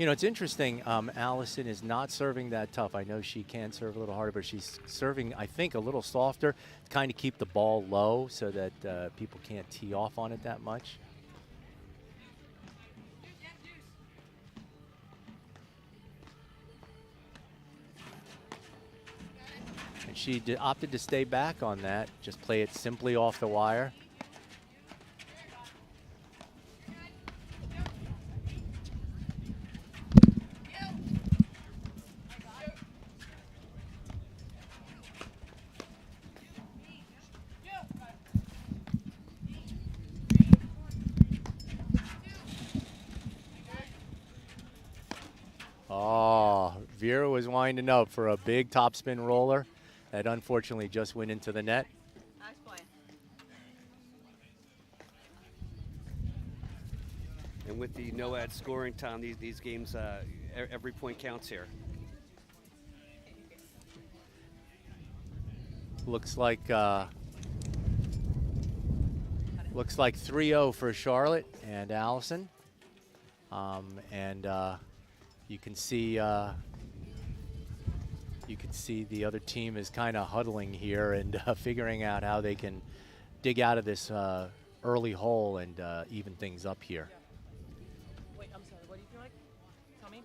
It's interesting. Allison is not serving that tough. I know she can serve a little harder, but she's serving, I think, a little softer to kind of keep the ball low so that people can't tee off on it that much. And she opted to stay back on that, just play it simply off the wire. Vera was winding up for a big topspin roller that unfortunately just went into the net. Nice play. And with the no ad scoring, Tom, these games, every point counts here. Looks like 3-0 for Charlotte and Allison. You can see the other team is kind of huddling here and figuring out how they can dig out of this early hole and even things up here. Wait, I'm sorry. What do you feel like? Tell me.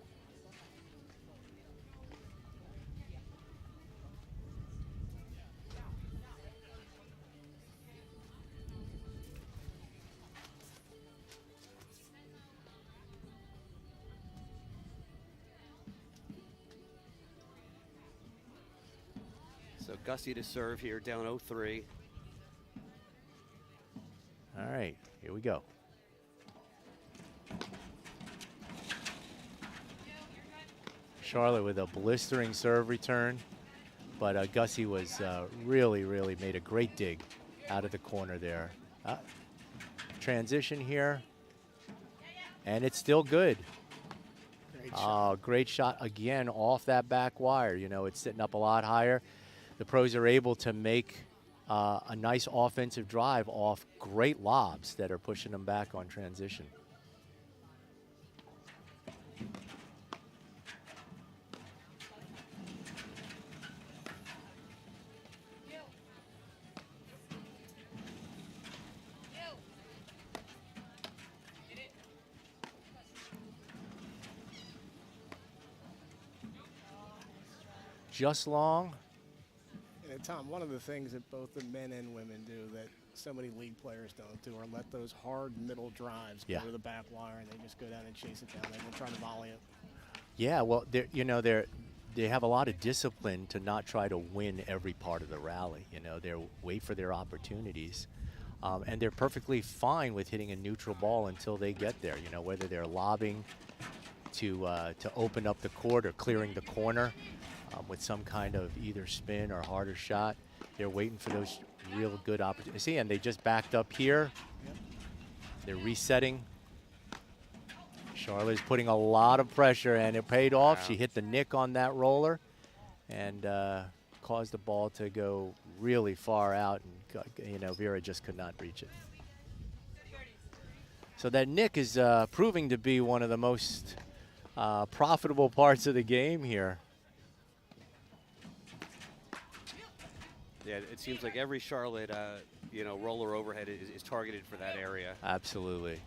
So Gussie to serve here, down 0-3. All right, here we go. Charlotte with a blistering serve return, but Gussie was really made a great dig out of the corner there. transition here. And it's still good. Great shot. Great shot again off that back wire. You know, it's sitting up a lot higher. The pros are able to make a nice offensive drive off great lobs that are pushing them back on transition. Just long. And Tom, one of the things that both the men and women do that so many league players don't do are let those hard middle drives Yeah. go to the back wire, and they just go down and chase it down. They don't try to volley it. Yeah, well, they have a lot of discipline to not try to win every part of the rally. You know, they wait for their opportunities, and they're perfectly fine with hitting a neutral ball until they get there. You know, whether they're lobbing to open up the court or clearing the corner with some kind of either spin or harder shot, they're waiting for those real good opportunities. See, and they just backed up here. Yep. They're resetting. Charlotte's putting a lot of pressure, and it paid off. Wow. She hit the nick on that roller and caused the ball to go really far out, and you know, Vera just could not reach it. So that nick is proving to be one of the most profitable parts of the game here. Yeah, it seems like every Charlotte, roller overhead is targeted for that area. Absolutely.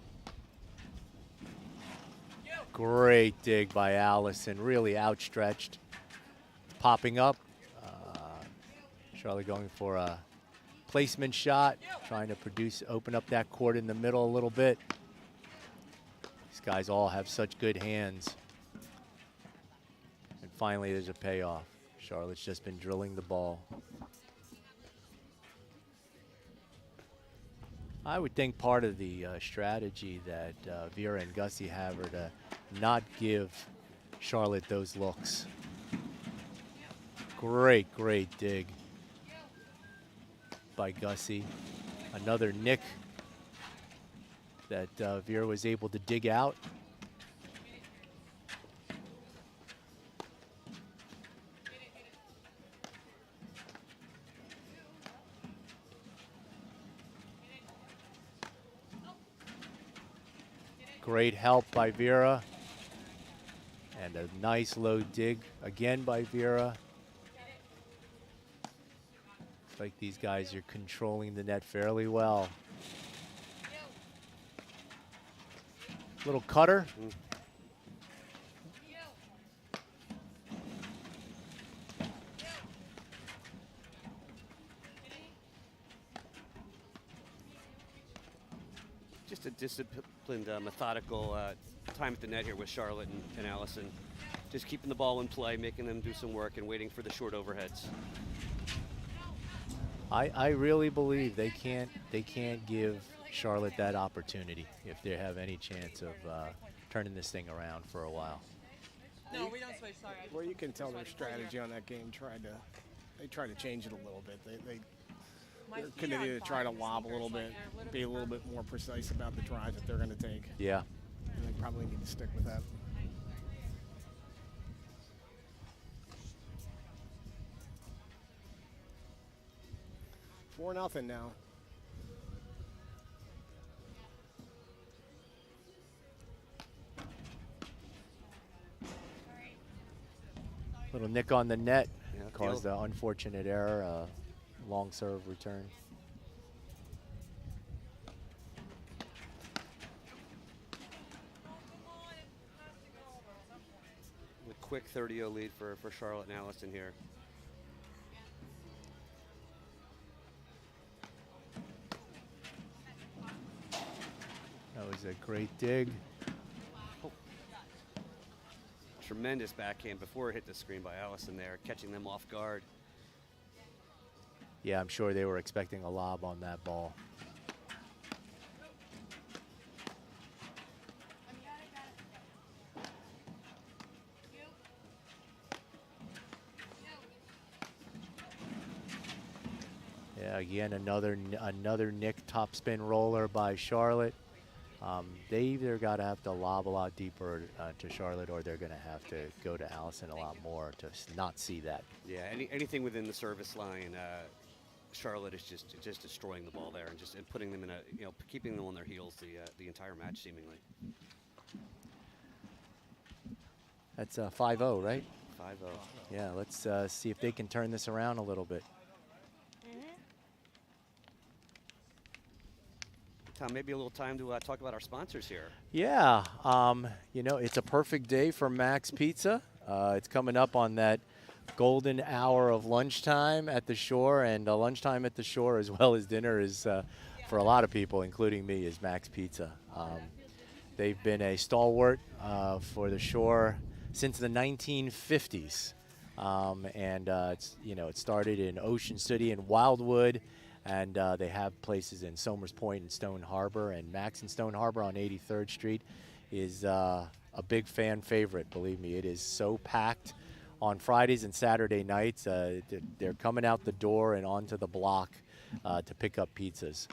Great dig by Allison, really outstretched. Popping up. Charlotte going for a placement shot, trying to open up that court in the middle a little bit. These guys all have such good hands. And finally, there's a payoff. Charlotte's just been drilling the ball. I would think part of the strategy that Vera and Gussie have are to not give Charlotte those looks. Great dig by Gussie. Another nick that Vera was able to dig out. Great help by Vera. And a nice low dig again by Vera. It's like these guys are controlling the net fairly well. Little cutter. Just a disciplined, methodical time at the net here with Charlotte and Allison. Just keeping the ball in play, making them do some work, and waiting for the short overheads. I really believe they can't give Charlotte that opportunity if they have any chance of turning this thing around for a while. No, we don't switch. Sorry. Well, you can tell their strategy on that game they tried to change it a little bit. My They're feet are committed on to try to fire. lob a little Sneakers, bit, like, be a little bit more precise about the drives that they're going to take. Yeah. And they probably need to stick with that. Four nothing now. Little nick on the net Yeah, caused the unfortunate error, long serve return. A quick 30-0 lead for Charlotte and Allison here. That was a great dig. Tremendous backhand before it hit the screen by Allison there, catching them off guard. Yeah, I'm sure they were expecting a lob on that ball. Yeah, again, another nick top spin roller by Charlotte. They either got to have to lob a lot deeper to Charlotte, or they're going to have to go to Allison a lot more to not see that. Yeah, anything within the service line, Charlotte is just destroying the ball there and putting them in keeping them on their heels the entire match seemingly. That's 5-0, right? 5-0. Yeah, let's see if they can turn this around a little bit. Tom, maybe a little time to talk about our sponsors here. Yeah, it's a perfect day for Max Pizza. It's coming up on that golden hour of lunchtime at the shore, and lunchtime at the shore as well as dinner is, for a lot of people, including me, is Max Pizza. They've been a stalwart for the shore since the 1950s, and it started in Ocean City and Wildwood. And they have places in Somers Point and Stone Harbor, and Max and Stone Harbor on 83rd Street is a big fan favorite. Believe me, it is so packed on Fridays and Saturday nights. They're coming out the door and onto the block to pick up pizzas.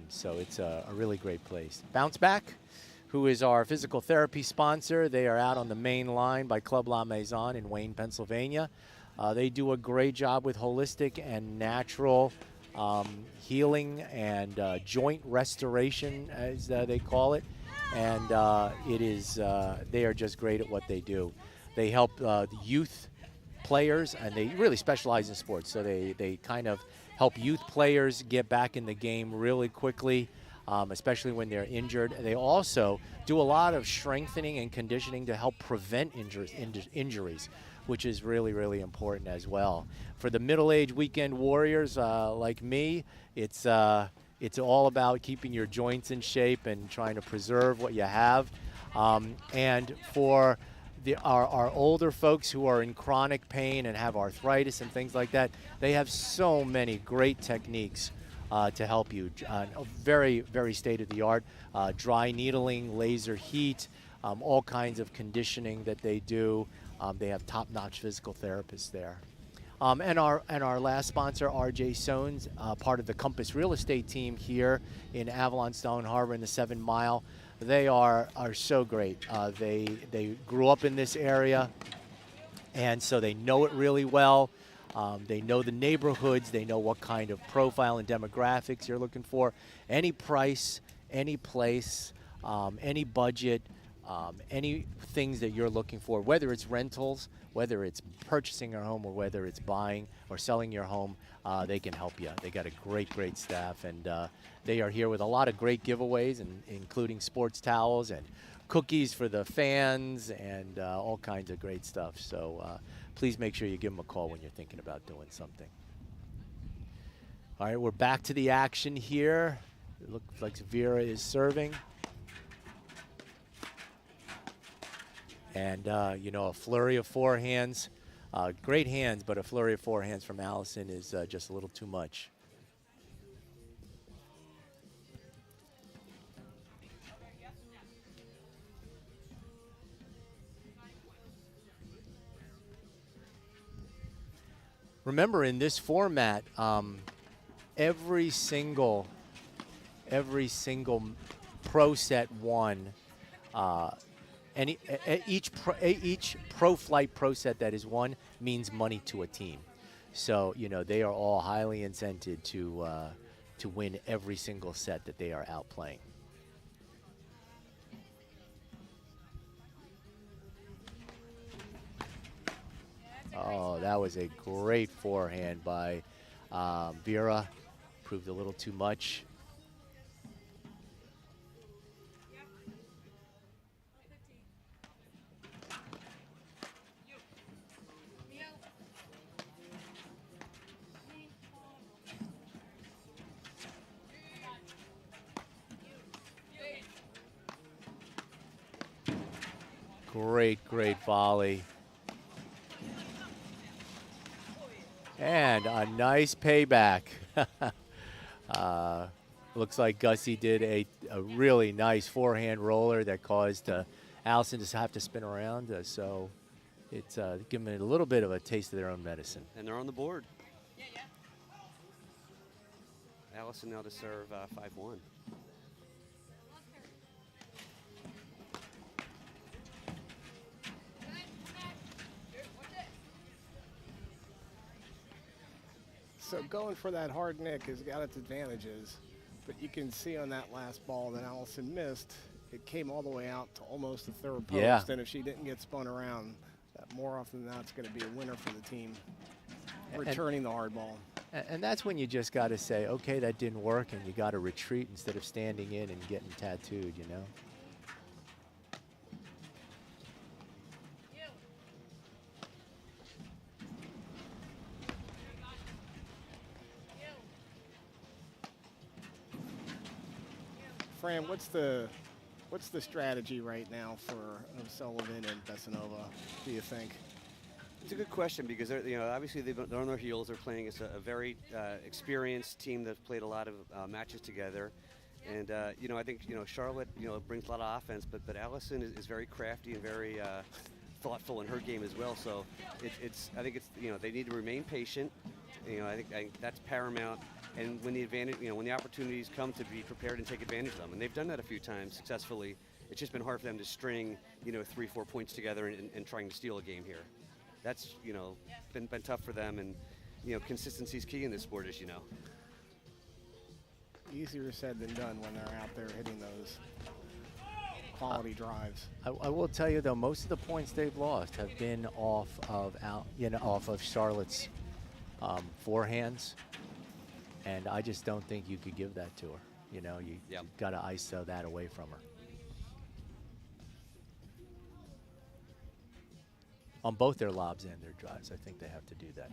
So it's a really great place. Bounce Back, who is our physical therapy sponsor. They are out on the main line by Club La Maison in Wayne, Pennsylvania. They do a great job with holistic and natural healing and joint restoration, as they call it, and they are just great at what they do. They help the youth players, and they really specialize in sports, so they kind of help youth players get back in the game really quickly, especially when they're injured. They also do a lot of strengthening and conditioning to help prevent injuries, which is really, really important as well. For the middle-aged weekend warriors like me, it's all about keeping your joints in shape and trying to preserve what you have. And for our older folks who are in chronic pain and have arthritis and things like that, they have so many great techniques to help you. Very, very state-of-the-art, dry needling, laser heat, all kinds of conditioning that they do. They have top-notch physical therapists there. And our last sponsor, R.J. Sones, part of the Compass Real Estate team here in Avalon Stone Harbor in the 7 Mile. They are so great. They grew up in this area, and so they know it really well. They know the neighborhoods. They know what kind of profile and demographics you're looking for. Any price, any place, any budget. Any things that you're looking for, whether it's rentals, whether it's purchasing your home, or whether it's buying or selling your home, they can help you. They got a great staff, and they are here with a lot of great giveaways, including sports towels and cookies for the fans and all kinds of great stuff. So please make sure you give them a call when you're thinking about doing something. All right, we're back to the action here. It looks like Vera is serving. And, a flurry of forehands. Great hands, but a flurry of forehands from Allison is just a little too much. Remember, in this format, every single pro set won. Each pro flight pro set that is won means money to a team. So, they are all highly incented to win every single set that they are out playing. Oh, that was a great forehand by Vera. Proved a little too much. Great volley. And a nice payback. Looks like Gussie did a really nice forehand roller that caused Allison to have to spin around. So it's giving them a little bit of a taste of their own medicine. And they're on the board. Allison now to serve 5-1. So going for that hard nick has got its advantages, but you can see on that last ball that Allison missed, it came all the way out to almost the third post. Yeah. And if she didn't get spun around, more often than not, it's going to be a winner for the team, returning the hard ball. And that's when you just got to say, okay, that didn't work, and you got to retreat instead of standing in and getting tattooed, you know? Fran, what's the strategy right now for Sullivan and Besanova, do you think? It's a good question because they're, obviously they're on their heels. They're playing against a very experienced team that's played a lot of matches together, and I think Charlotte brings a lot of offense, but Allison is very crafty and very thoughtful in her game as well. So I think they need to remain patient. I think that's paramount. And when when the opportunities come, to be prepared and take advantage of them, and they've done that a few times successfully. It's just been hard for them to string 3-4 points together and trying to steal a game here. That's been tough for them, and consistency is key in this sport, as you know. Easier said than done when they're out there hitting those quality drives. I will tell you though, most of the points they've lost have been off of Charlotte's forehands, and I just don't think you could give that to her. You got to ISO that away from her. On both their lobs and their drives, I think they have to do that.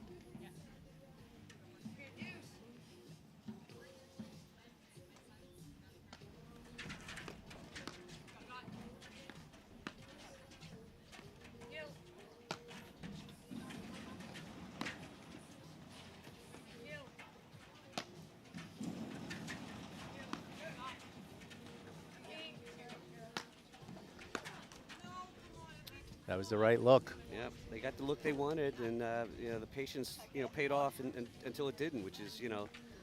That was the right look. Yeah, they got the look they wanted, and the patience paid off until it didn't, which is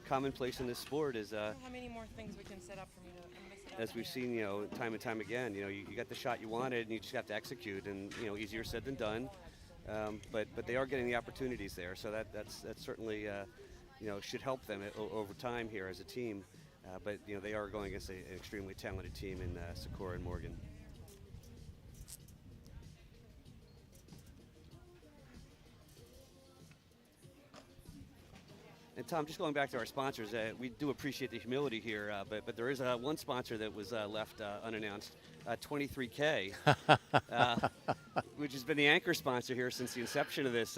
commonplace in this sport. Is How many more things we can set up for me to mess it up? as we've seen time and time again, you got the shot you wanted, and you just have to execute, and easier said than done. But they are getting the opportunities there, so that's certainly should help them over time here as a team. But they are going against an extremely talented team in Sikora and Morgan. And Tom, just going back to our sponsors, we do appreciate the humility here, but there is one sponsor that was left unannounced, 23K, which has been the anchor sponsor here since the inception of this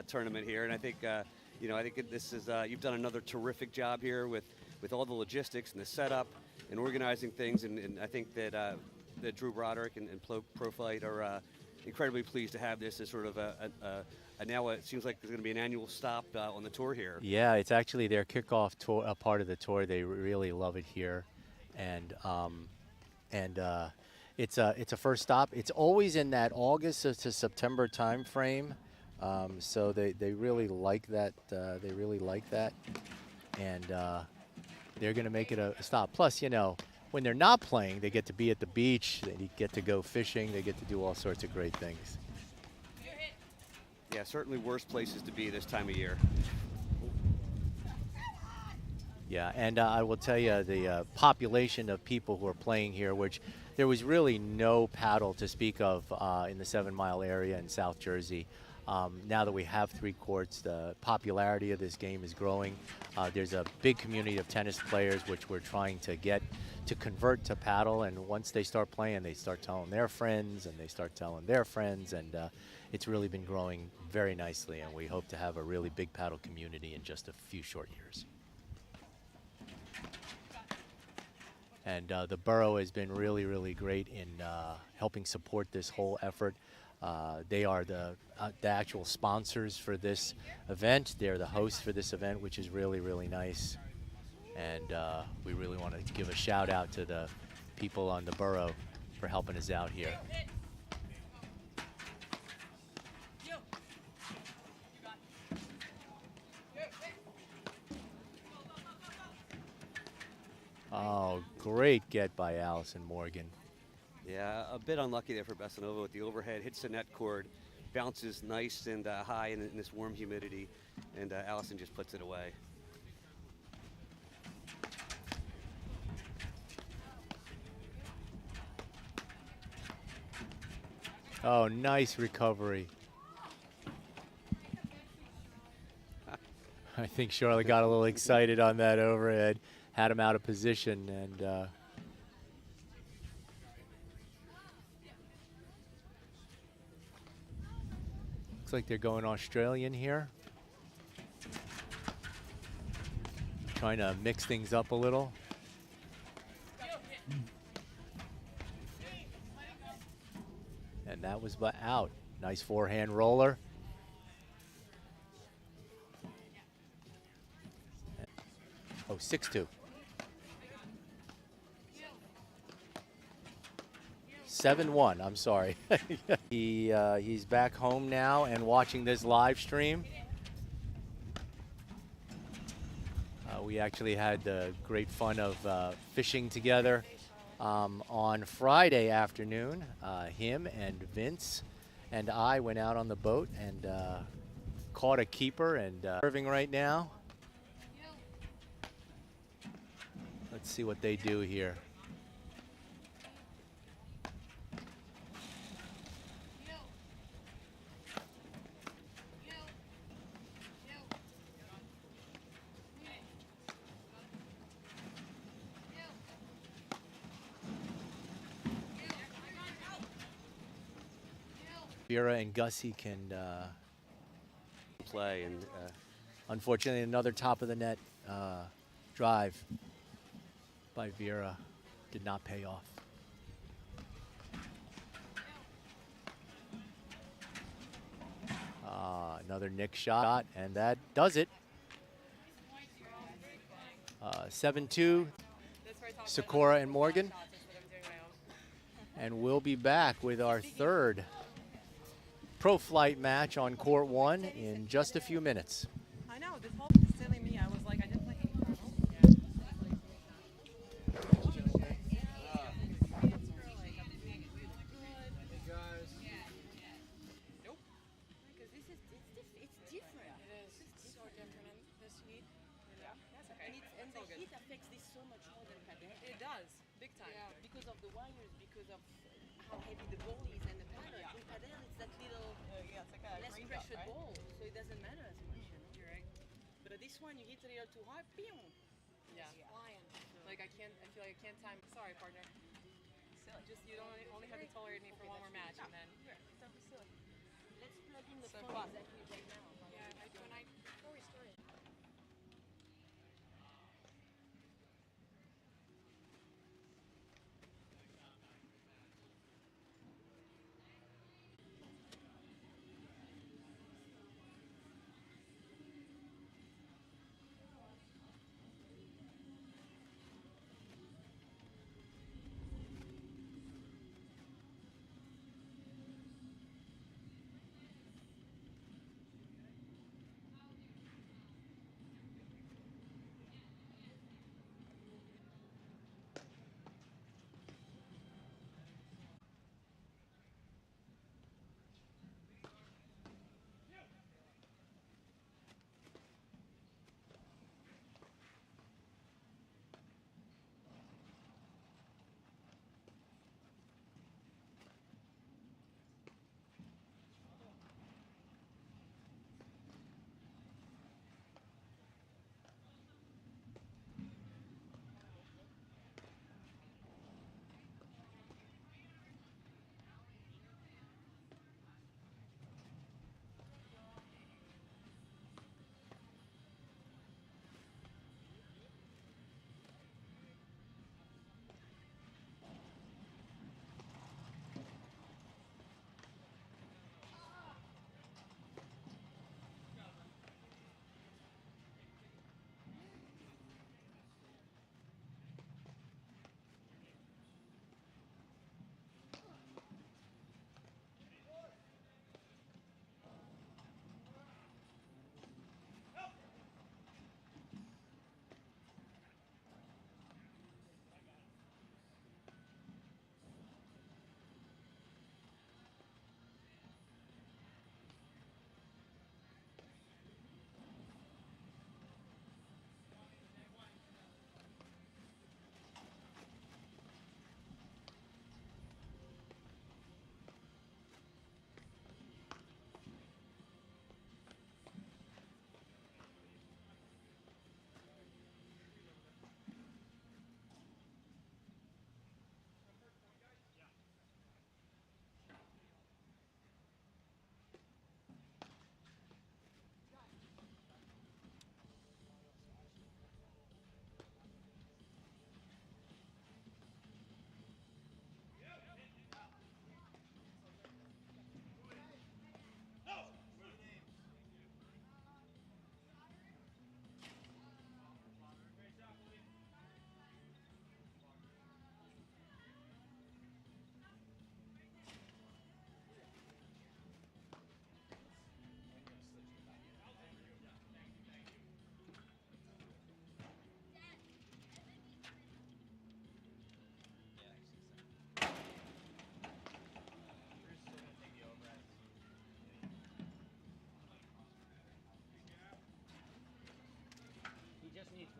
tournament here. And I think this is you've done another terrific job here with all the logistics and the setup and organizing things. And I think that Drew Broderick and Pro Flight are incredibly pleased to have this as sort of and now it seems like there's going to be an annual stop on the tour here. Yeah, it's actually their kickoff tour, a part of the tour. They really love it here, and it's a first stop. It's always in that August to September time frame, so they really like that. They really like that, and they're going to make it a stop. Plus, when they're not playing, they get to be at the beach. They get to go fishing. They get to do all sorts of great things. Yeah, certainly worse places to be this time of year. Yeah, and I will tell you the population of people who are playing here, which there was really no paddle to speak of in the 7 Mile area in South Jersey. Now that we have 3 courts, the popularity of this game is growing. There's a big community of tennis players which we're trying to get to convert to paddle, and once they start playing, they start telling their friends, and they start telling their friends, and it's really been growing very nicely, and we hope to have a really big paddle community in just a few short years. And the borough has been really, really great in helping support this whole effort. They are the actual sponsors for this event. They're the hosts for this event, which is really, really nice. And we really want to give a shout out to the people on the borough for helping us out here. Oh, great get by Allison Morgan. Yeah, a bit unlucky there for Bessanova with the overhead. Hits the net cord, bounces nice and high in this warm humidity, and Allison just puts it away. Oh, nice recovery. I think Charlotte got a little excited on that overhead, had him out of position, and looks like they're going Australian here. Trying to mix things up a little. And that was out. Nice forehand roller. Oh, 6-2. 7-1, I'm sorry. He's back home now and watching this live stream. We actually had the great fun of fishing together on Friday afternoon. Him and Vince and I went out on the boat and caught a keeper and serving right now. Let's see what they do here. Vera and Gussie can Play and unfortunately another top of the net drive by Vera did not pay off. Another Nick shot, and that does it. 7-2, Sakura and Morgan. And we'll be back with our third pro flight match on court 1 in just a few minutes. I know, this whole is telling me, I was like, I didn't play any final. Nope. Because it's different. It is. It's so different in this heat. Yeah, that's okay. And the heat affects this so much more than padel. It does, big time. Yeah, because of the wires, because of how heavy the ball is and the paddle. In padel, it's that little It's like a less pressured ball, so it doesn't matter as much, you know. You're right. But this one, you hit it a little too hard, pew, Yeah. flying. Like I feel like I can't time. Sorry, partner. Just you don't only have to tolerate me for one more match, and then. Don't be silly. Let's plug in the So phone fun. exactly right now. Yeah, when I before we started.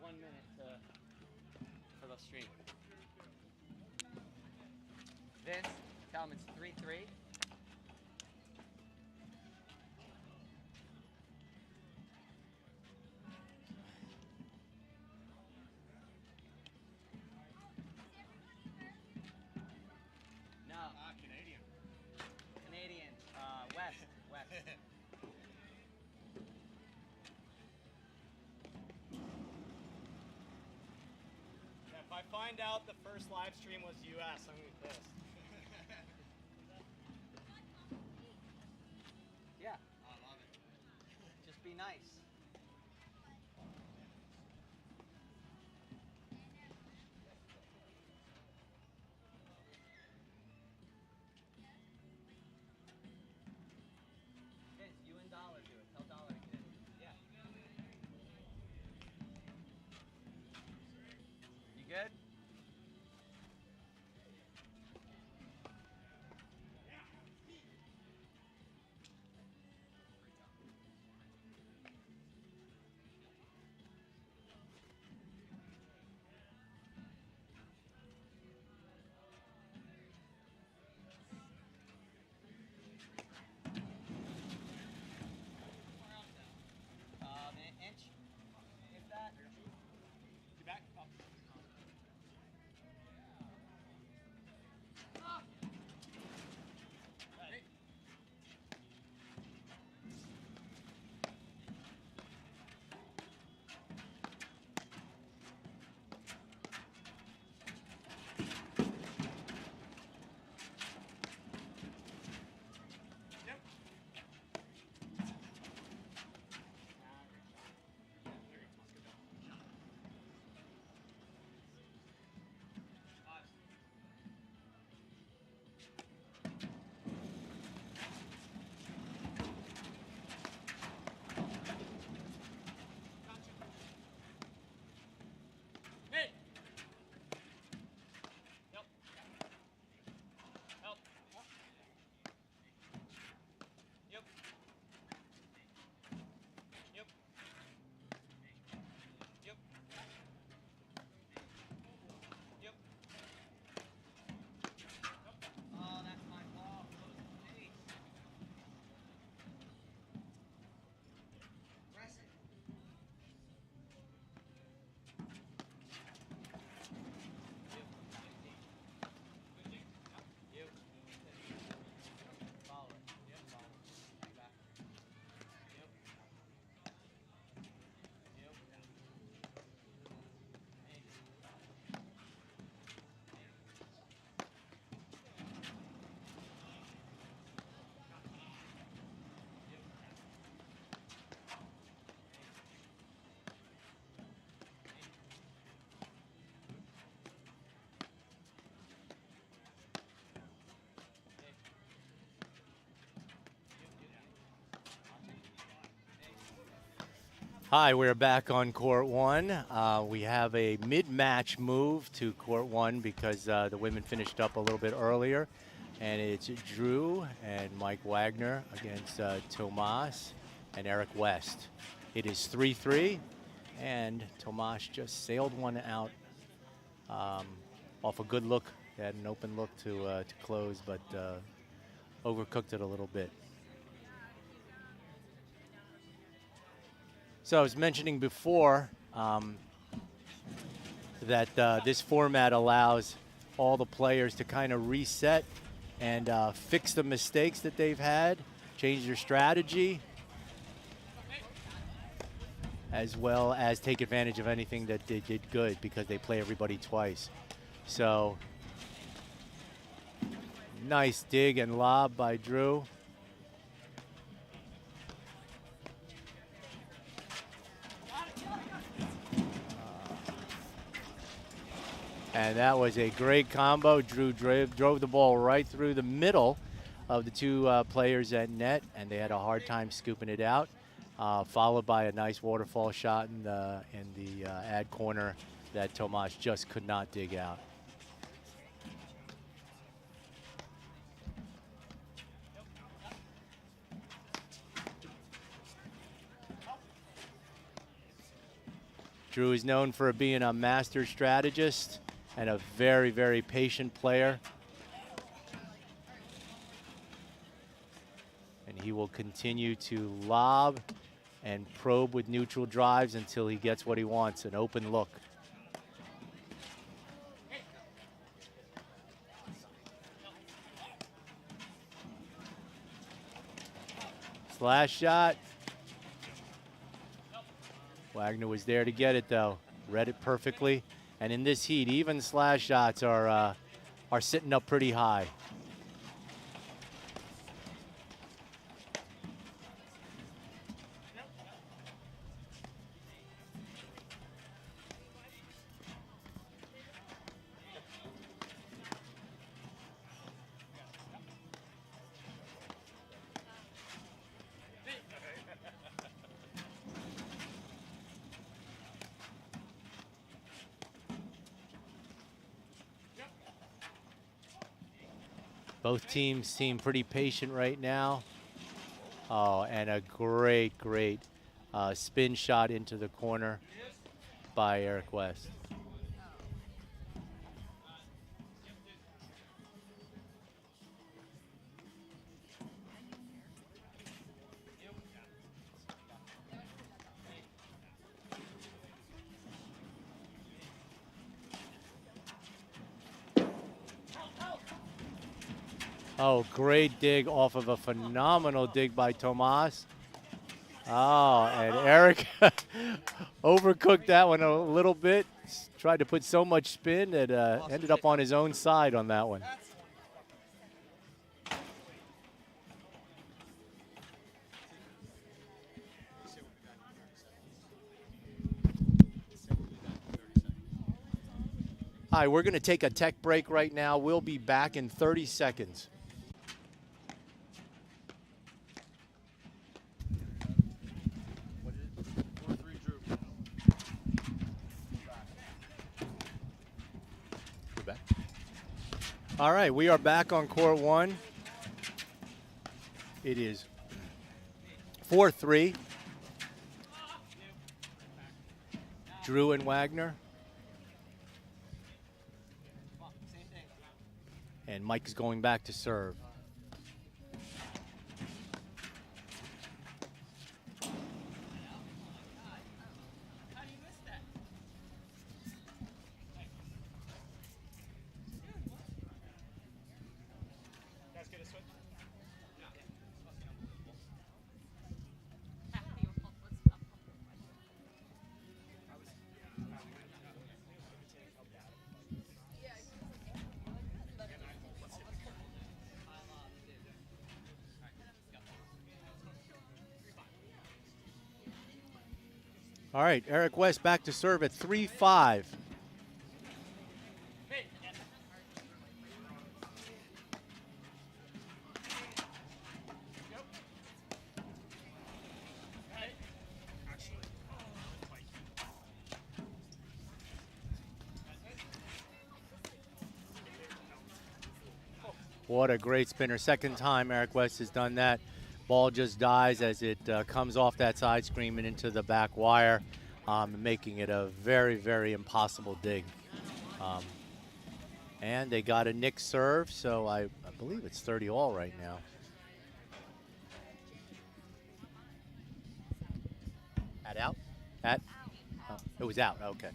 1 minute for the stream. Vince, tell him it's 3-3. No. Canadian. Canadian. West. West. Yeah, if I find out the first live stream was US, I'm gonna be pissed. Yeah. I love it. Just be nice. Vince, you and Dollar do it. Tell Dollar to get in. Yeah. You good? An inch. If that. You back? Oh. Hey. Yep. Hey! Yep. Help. Yep. Yep. Yep. Yep. Oh, that's my ball. Close the face. Press it. Yep. Follow it. Yep. Follow it. Back. Yep. Yep. Hey. Hi, we're back on court one. We have a mid-match move to court one because the women finished up a little bit earlier. And it's Drew and Mike Wagner against Tomas and Eric West. It is 3-3, and Tomas just sailed one out off a good look. They had an open look to close, but overcooked it a little bit. So I was mentioning before that this format allows all the players to kind of reset and fix the mistakes that they've had, change their strategy, as well as take advantage of anything that they did good because they play everybody twice. So nice dig and lob by Drew. And that was a great combo. Drew drove the ball right through the middle of the two players at net, and they had a hard time scooping it out. Followed by a nice waterfall shot in the ad corner that Tomas just could not dig out. Drew is known for being a master strategist and a very, very patient player. And he will continue to lob and probe with neutral drives until he gets what he wants, an open look. Slash shot. Wagner was there to get it though. Read it perfectly. And in this heat, even slash shots are sitting up pretty high. Both teams seem pretty patient right now. Oh, and a great, great spin shot into the corner by Eric West. Oh, great dig off of a phenomenal dig by Tomas. Oh, and Eric overcooked that one a little bit. Tried to put so much spin that ended up on his own side on that one. All right, we're going to take a tech break right now. We'll be back in 30 seconds. All right, we are back on court one. It is 4-3. Drew and Wagner. And Mike is going back to serve. All right, Eric West back to serve at 3-5. What a great spinner. Second time Eric West has done that. Ball just dies as it comes off that side screen and into the back wire, making it a very, very impossible dig. And they got a nick serve, so I believe it's 30 all right now. Out? Oh, it was out, okay.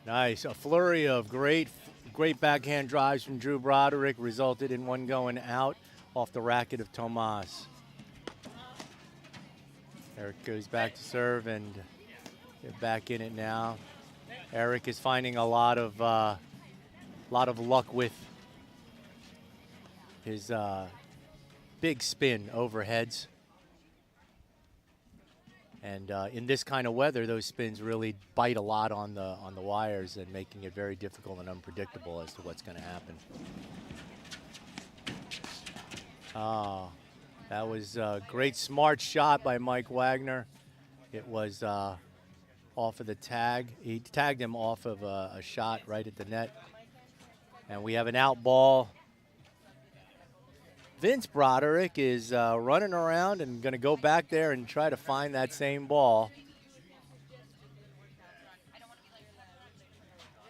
Nice. A flurry of great backhand drives from Drew Broderick resulted in one going out off the racket of Tomas. Eric goes back to serve and get back in it now. Eric is finding a lot of luck with his big spin overheads. And in this kind of weather, those spins really bite a lot on the wires and making it very difficult and unpredictable as to what's going to happen. That was a great smart shot by Mike Wagner. It was off of the tag. He tagged him off of a shot right at the net. And we have an out ball. Vince Broderick is running around and going to go back there and try to find that same ball.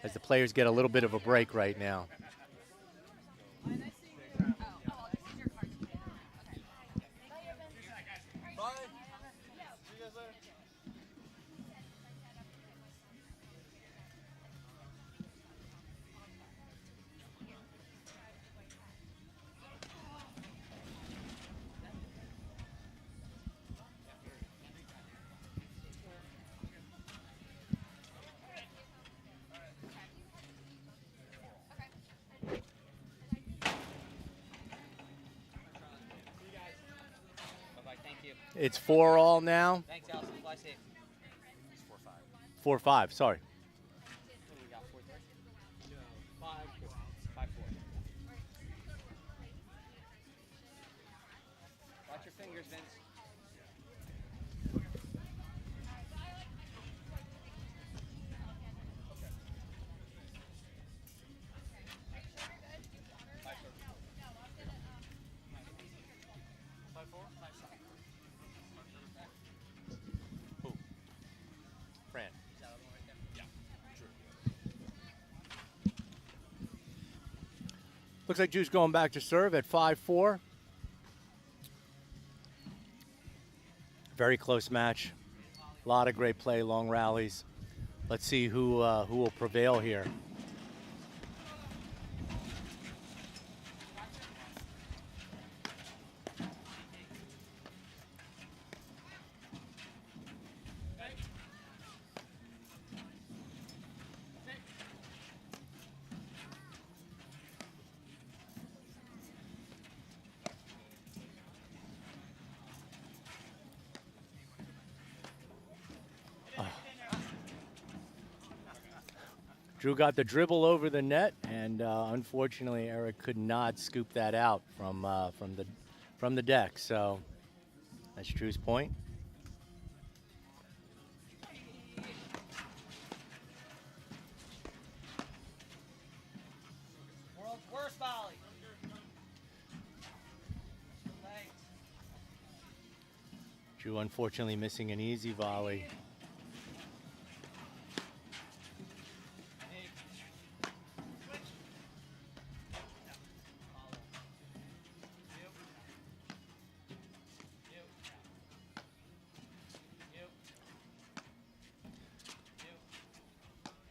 As the players get a little bit of a break right now. Bye-bye, thank you. It's 4-all now. Thanks, Allison. Fly safe. 4-5, sorry. What do we got, 4-3? 5-4. 5-4. Watch your fingers, Vince. Fran. Looks like Drew's going back to serve at 5-4. Very close match. A lot of great play, long rallies. Let's see who will prevail here. Drew got the dribble over the net, and unfortunately, Eric could not scoop that out from the deck. So that's Drew's point. World's worst volley. Thanks. Drew unfortunately missing an easy volley.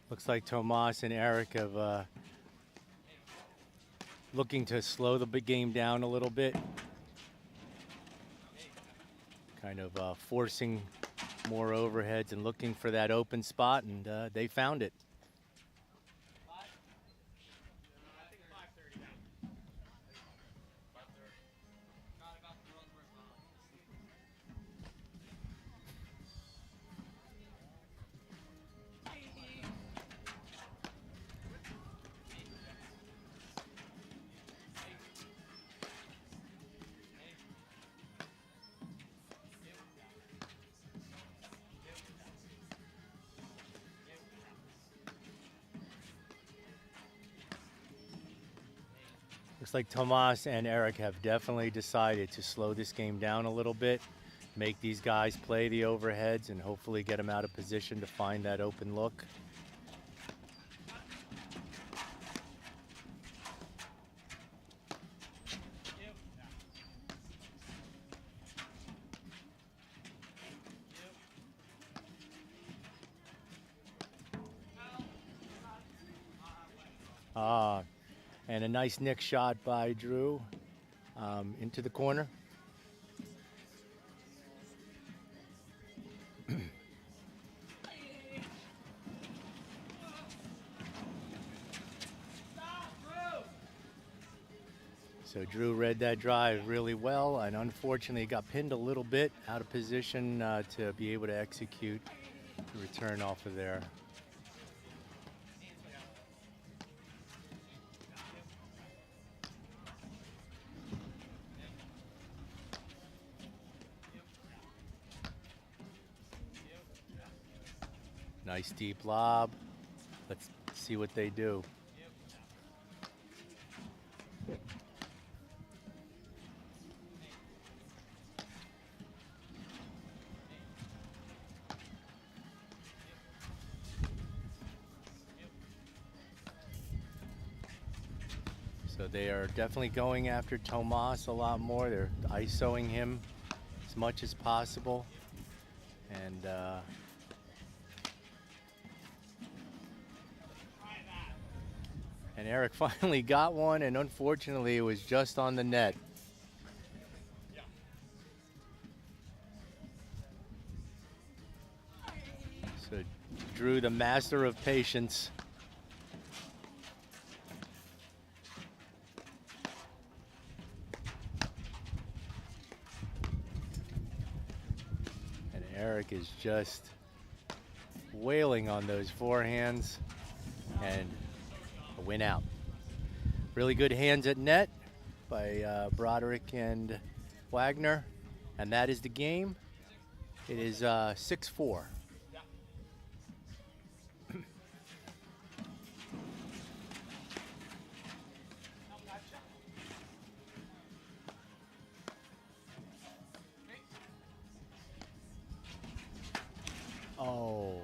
Looks like Tomas and Eric have looking to slow the big game down a little bit. Kind of forcing more overheads and looking for that open spot, and they found it. Looks like Tomas and Eric have definitely decided to slow this game down a little bit, make these guys play the overheads, and hopefully get them out of position to find that open look. And a nice nick shot by Drew into the corner. So Drew read that drive really well, and unfortunately got pinned a little bit out of position to be able to execute the return off of there. Nice deep lob. Let's see what they do. So they are definitely going after Tomas a lot more. They're ISOing him as much as possible. And Eric finally got one, and unfortunately it was just on the net. So Drew, the master of patience. And Eric is just wailing on those forehands, and a win out. Really good hands at net by Broderick and Wagner, and that is the game. It is 6-4. Oh,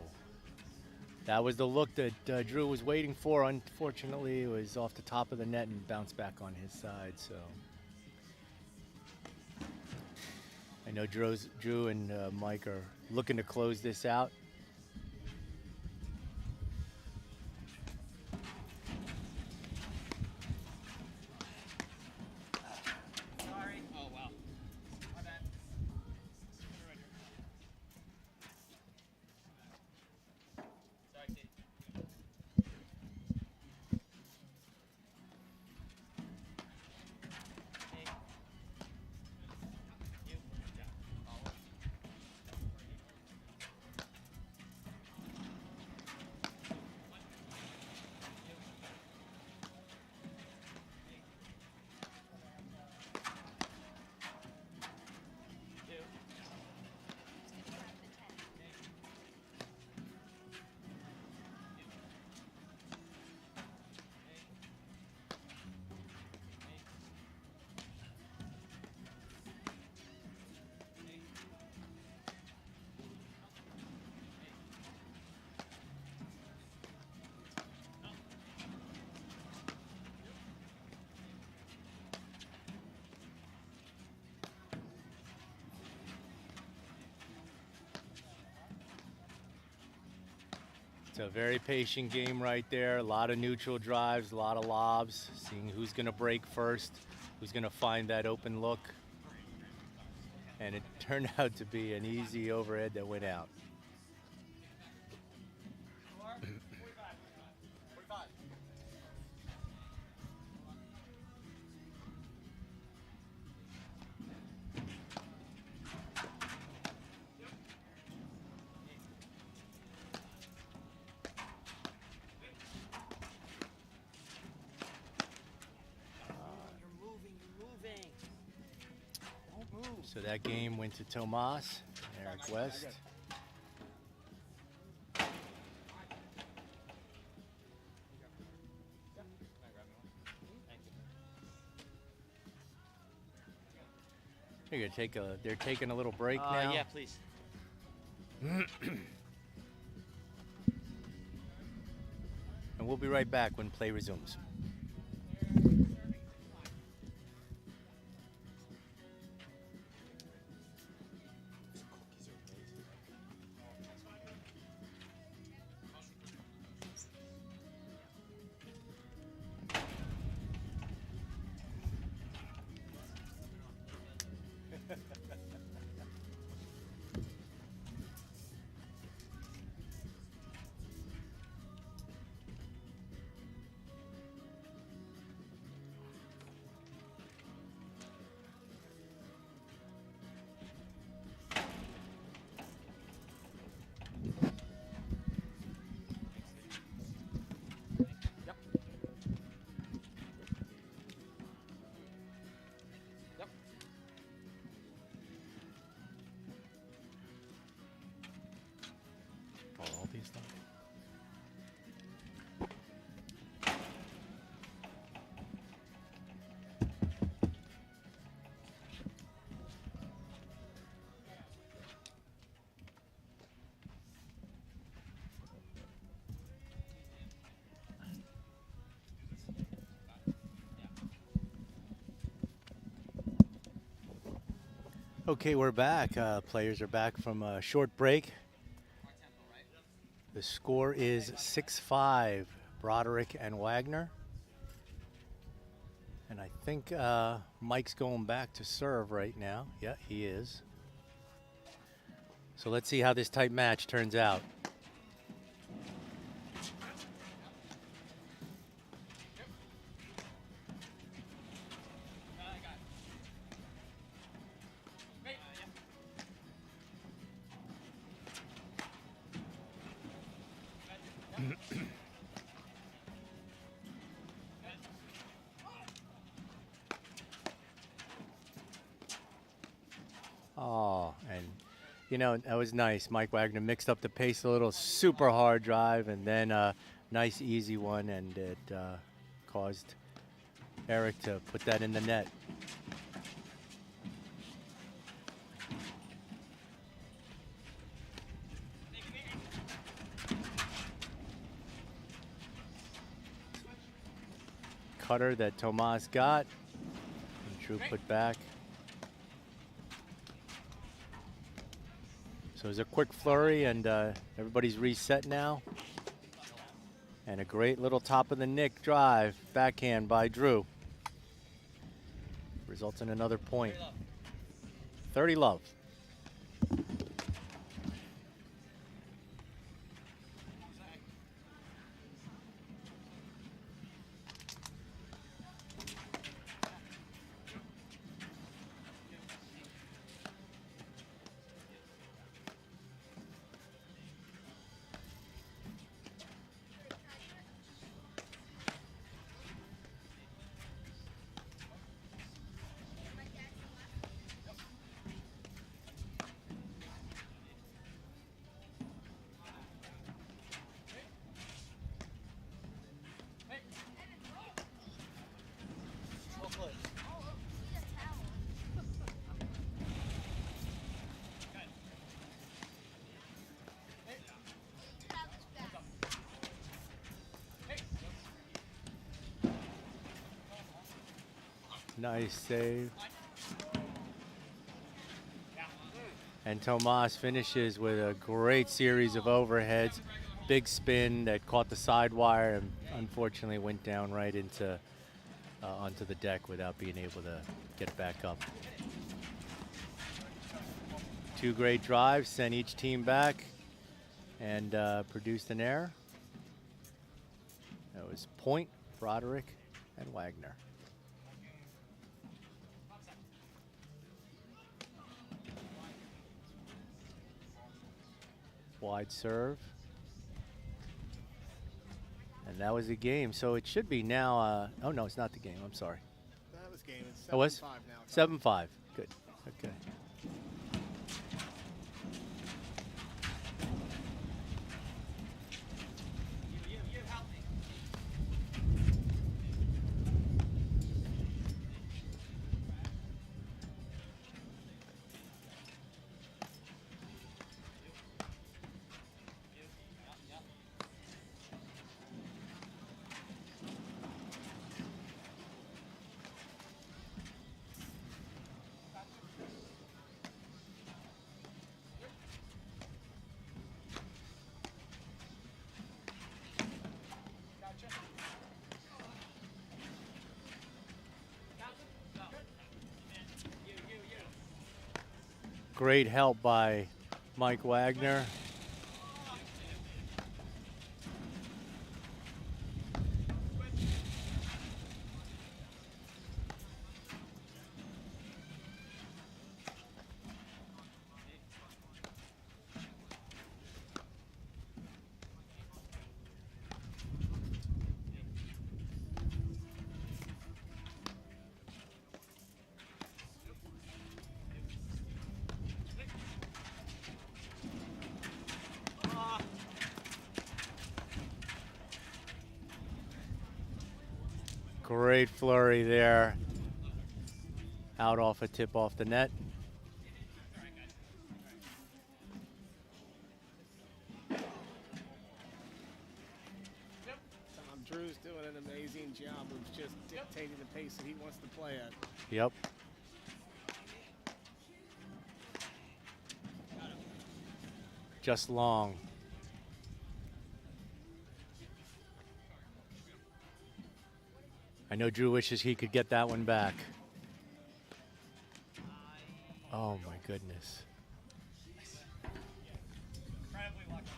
that was the look that Drew was waiting for. Unfortunately, it was off the top of the net and bounced back on his side. So I know Drew and Mike are looking to close this out. Sorry. Oh, wow. My bad. Sorry, Steve. Hey. You. Yeah. Follow. It's a very patient game right there. A lot of neutral drives, a lot of lobs, seeing who's going to break first, who's going to find that open look. And it turned out to be an easy overhead that went out. 45. So that game went to Tomas, Eric West. They're taking a little break now. Yeah, please. And we'll be right back when play resumes. Yep. All these things. Okay, we're back. Players are back from a short break. The score is 6-5, Broderick and Wagner. And I think Mike's going back to serve right now. Yeah, he is. So let's see how this tight match turns out. Oh, and you know, that was nice. Mike Wagner mixed up the pace a little, super hard drive, and then a nice easy one, and it caused Eric to put that in the net. Cutter that Tomas got, and Drew put back. So there's a quick flurry, and everybody's reset now. And a great little top of the nick drive, backhand by Drew. Results in another point. 30 love. Nice save. And Tomas finishes with a great series of overheads. Big spin that caught the side wire and unfortunately went down right into onto the deck without being able to get it back up. Two great drives sent each team back and produced an error. That was point, Broderick, and Wagner. Wide serve. And that was the game. So it should be now. Oh, no, it's not the game. I'm sorry. That was game. It's 7-5 It was? now. 7-5. Good. Okay. Great help by Mike Wagner. Great flurry there. Out off a tip off the net. Tom Drew's doing an amazing job of just dictating the pace that he wants to play at. Yep. Just long. I know Drew wishes he could get that one back. Oh my goodness. Incredibly lucky.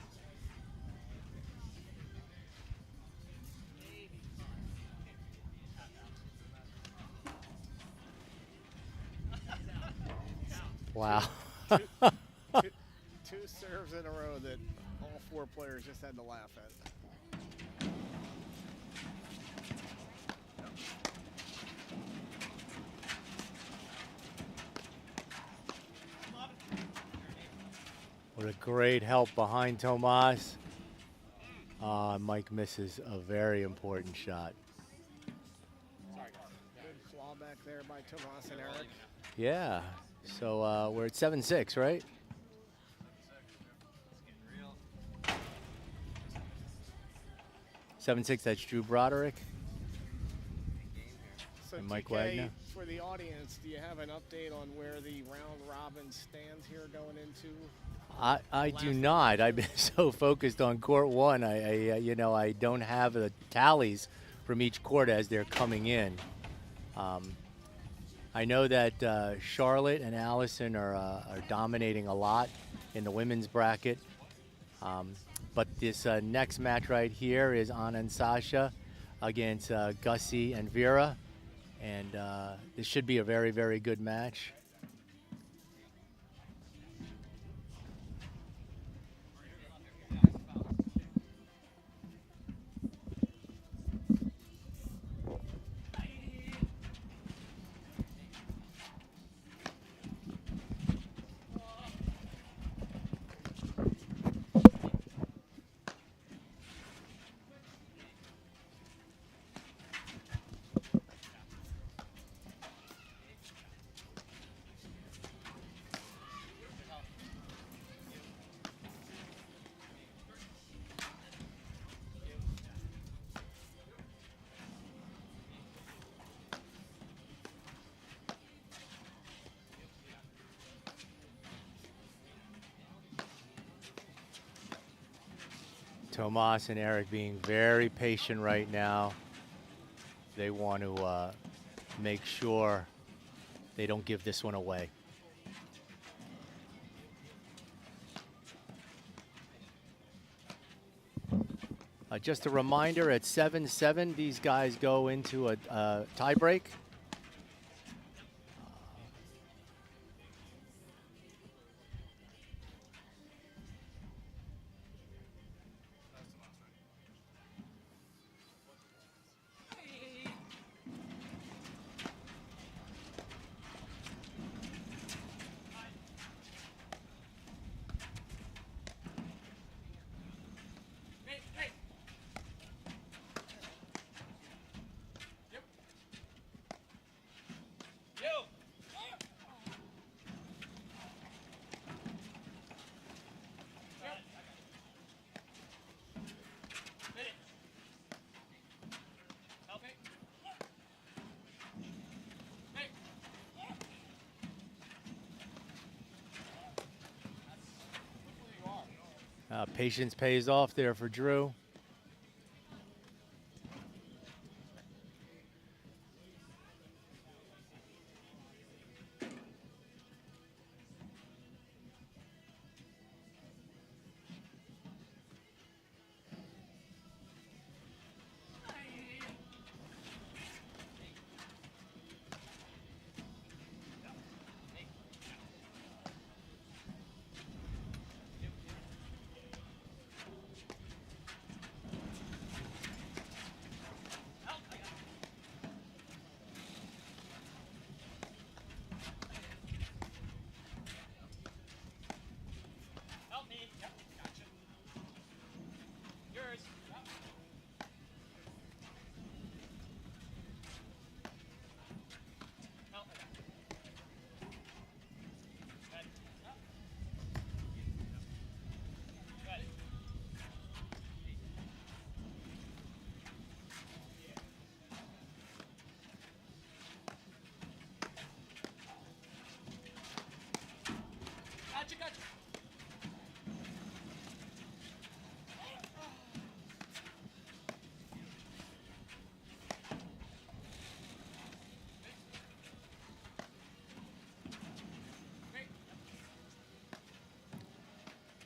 Wow. Two serves in a row that all four players just had to laugh at. What a great help behind Tomas. Mike misses a very important shot. Good claw back there by Tomas and Eric. Yeah. So we're at 7-6, right? Seven six. That's Drew Broderick. So And Mike TK, Wagner. for the audience, do you have an update on where the round robin stands here going into? I do not. I've been so focused on court one. I don't have the tallies from each court as they're coming in. I know that Charlotte and Allison are dominating a lot in the women's bracket. But this next match right here is Anna and Sasha against Gussie and Vera. And this should be a very, very good match. Tomas and Eric being very patient right now. They want to make sure they don't give this one away. Just a reminder, at 7-7, these guys go into a tie break. Patience pays off there for Drew.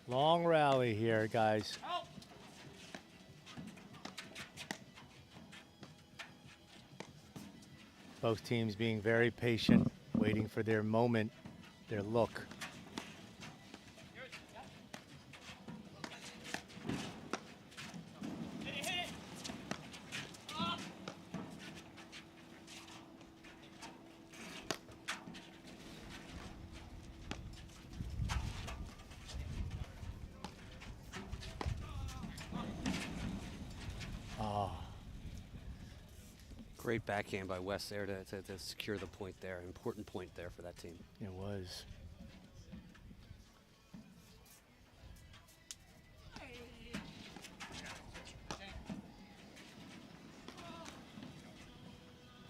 Long rally here, guys. Both teams being very patient, waiting for their moment, their look. Oh, Great backhand by West there to secure the point there. Important point there for that team. it was.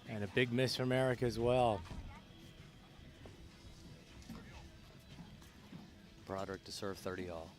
And a big miss from Eric as well. Broderick to serve 30 all.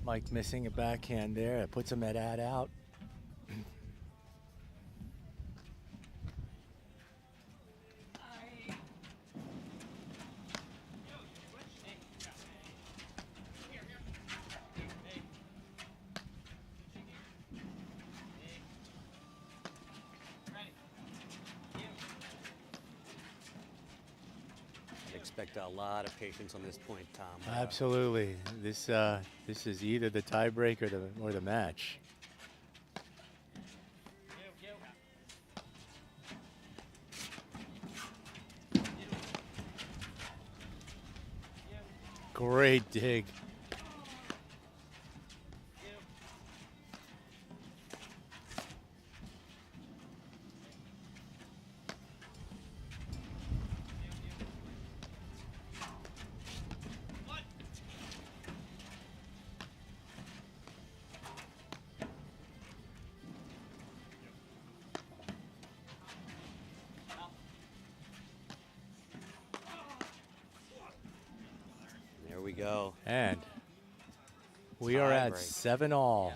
Mike missing a backhand there. It puts him at out. Expect a lot of patience on this point, Tom. Absolutely. This is either the tiebreaker or the match. Great dig. There we go. And we are at Tie-break. 7-all.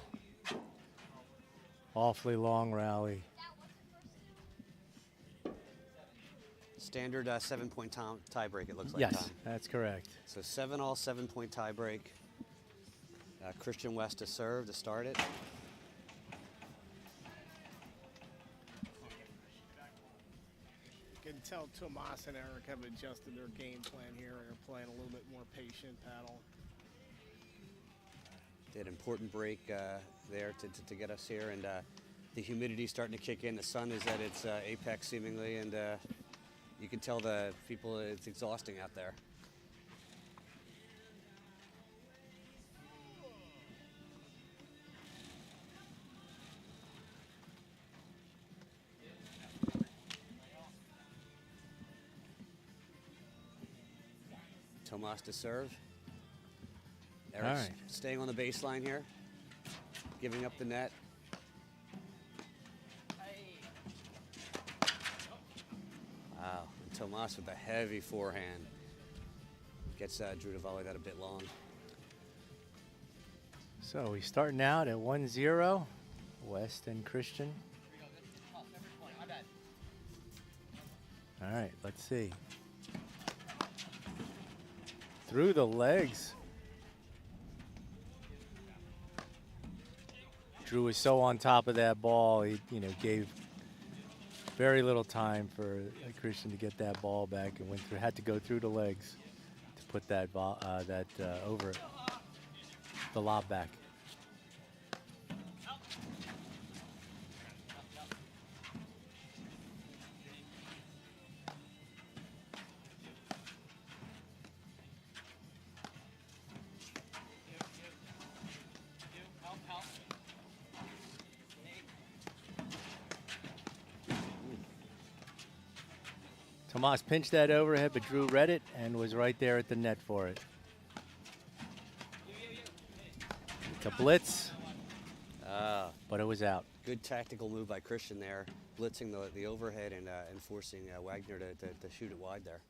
Awfully long rally. Standard 7-point tie break, it looks like, Yes, Tom. that's correct. So 7-all, 7-point tie break. Christian West to serve to start it. You can tell Tomas and Eric have adjusted their game plan here and are playing a little bit more patient paddle. Did important break there to get us here, and the humidity starting to kick in. The sun is at its apex seemingly, and you can tell the people it's exhausting out there. Tomas to serve. Eric's right. staying on the baseline here, giving up the net. Wow, and Tomas with a heavy forehand. Gets Drew to volley that a bit long. So we starting out at 1-0. West and Christian. All right, let's see. Through the legs. Drew was so on top of that ball, he gave very little time for Christian to get that ball back, and went through, had to go through the legs to put that over the lob back. Tomas pinched that overhead, but Drew read it and was right there at the net for it. It's a blitz, but it was out. Good tactical move by Christian there, blitzing the overhead and forcing Wagner to shoot it wide there.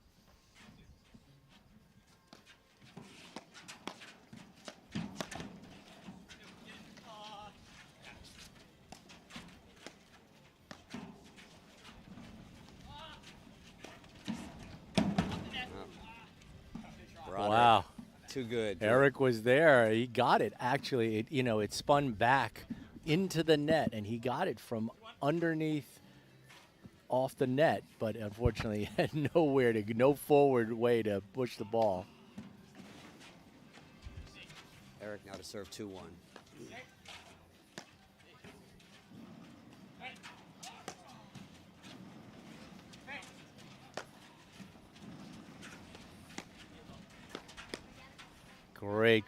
Wow. Too good. Eric was there. He got it. Actually, it spun back into the net, and he got it from underneath off the net, but unfortunately had no forward way to push the ball. Eric now to serve 2-1.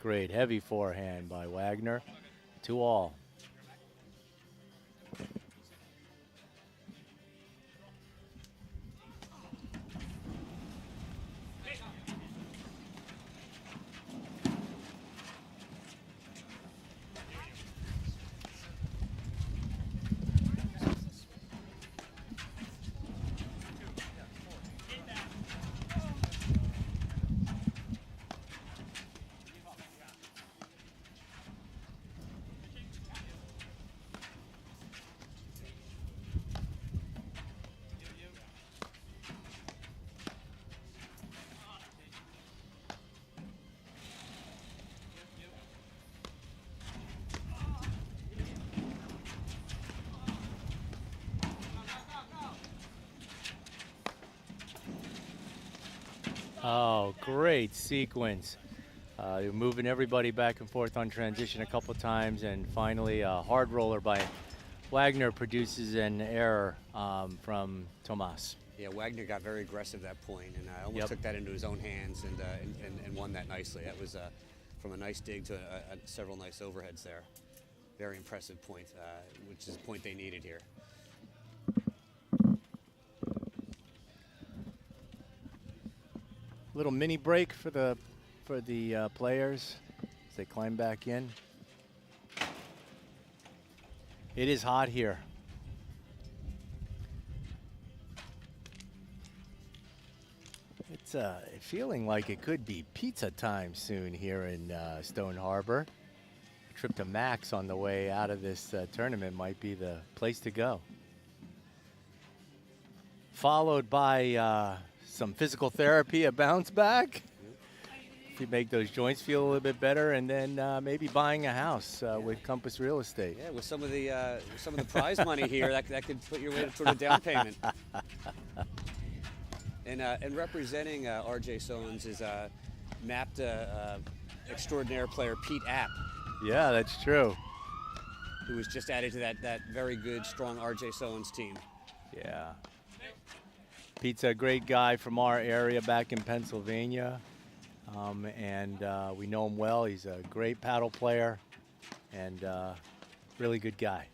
Great heavy forehand by Wagner. 2-all. Oh, great sequence. You're moving everybody back and forth on transition a couple times, and finally a hard roller by Wagner produces an error from Tomas. Yeah, Wagner got very aggressive at that point, and almost took that into his own hands and won that nicely. That was from a nice dig to several nice overheads there. Very impressive point, which is the point they needed here. Little mini break for the players as they climb back in. It is hot here. It's feeling like it could be pizza time soon here in Stone Harbor. A trip to Max on the way out of this tournament might be the place to go. Followed by some physical therapy, a bounce back. If you make those joints feel a little bit better, and then maybe buying a house with Compass Real Estate. Yeah, with some of the prize money here, that could put your way toward a down payment. And representing RJ Soanes is mapped extraordinaire player Pete App. Yeah, that's true. Who was just added to that very good, strong RJ Soanes team. Yeah. Pete's a great guy from our area back in Pennsylvania, and we know him well. He's a great paddle player and really good guy.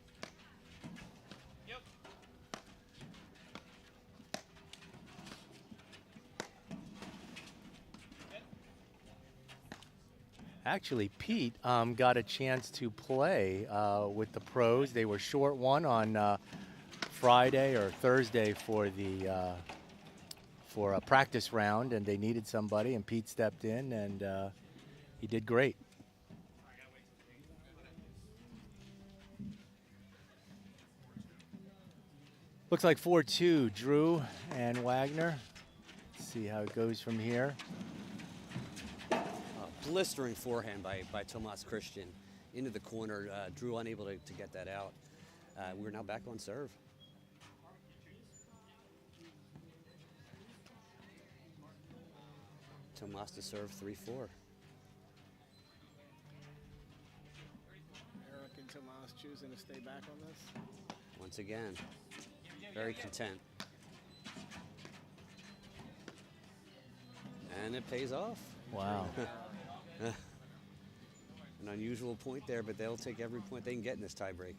Actually, Pete got a chance to play with the pros. They were short one on Friday or Thursday for a practice round, and they needed somebody, and Pete stepped in, and he did great. Looks like 4-2, Drew and Wagner. Let's see how it goes from here. Blistering forehand by Tomas Christian into the corner. Drew unable to get that out. We're now back on serve. Tomas to serve 3-4. Eric and Tomas choosing to stay back on this. Once again, very content. And it pays off. Wow. An unusual point there, but they'll take every point they can get in this tiebreak.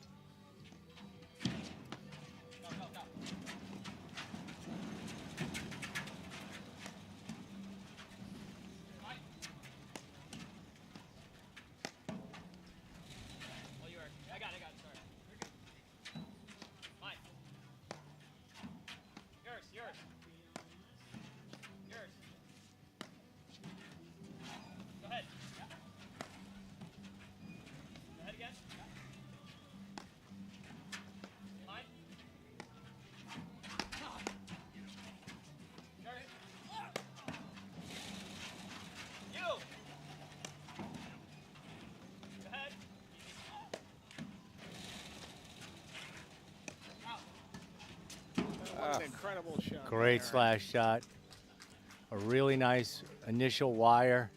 an incredible shot. Great there. slash shot. A really nice initial wire.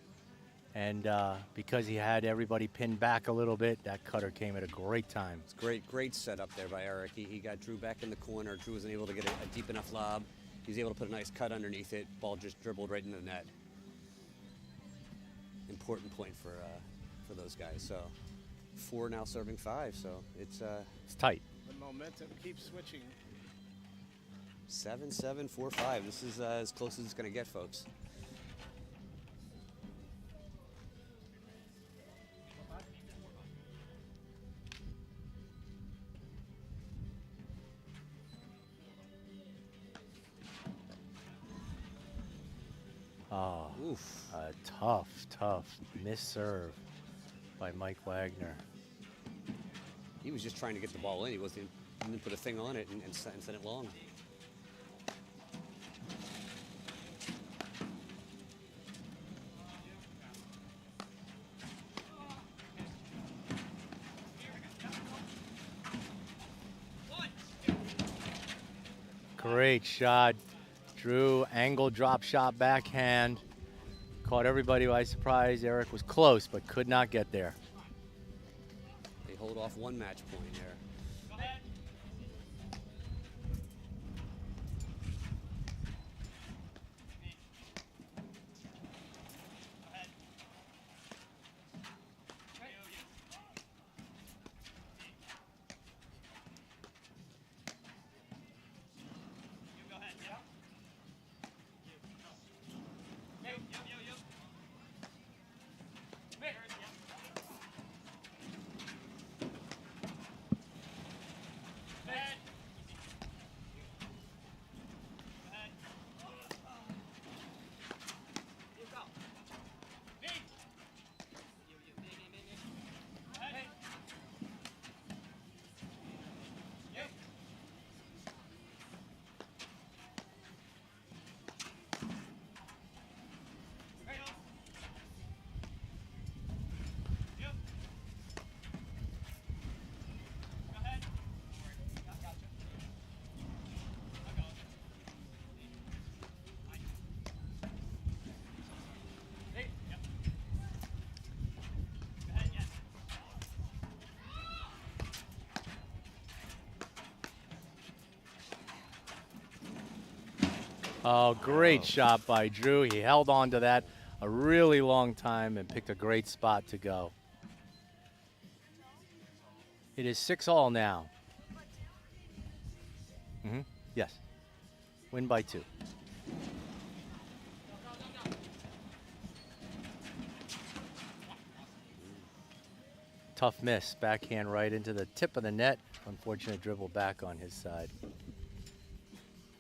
And because he had everybody pinned back a little bit, that cutter came at a great time. It's great setup there by Eric. He got Drew back in the corner. Drew wasn't able to get a deep enough lob. He was able to put a nice cut underneath it. Ball just dribbled right into the net. Important point for those guys. So 4 now serving 5. So it's tight. The momentum keeps switching. 7-7, 4-5. This is as close as it's going to get, folks. Oh, Oof. a tough miss-serve by Mike Wagner. He was just trying to get the ball in. He didn't put a thing on it and send it long. Great shot. Drew, angle drop shot backhand. Caught everybody by surprise. Eric was close, but could not get there. They hold off 1 match point there. Oh, great shot by Drew. He held on to that a really long time and picked a great spot to go. It is 6-all now. Yes. Win by 2. Tough miss. Backhand right into the tip of the net. Unfortunate dribble back on his side.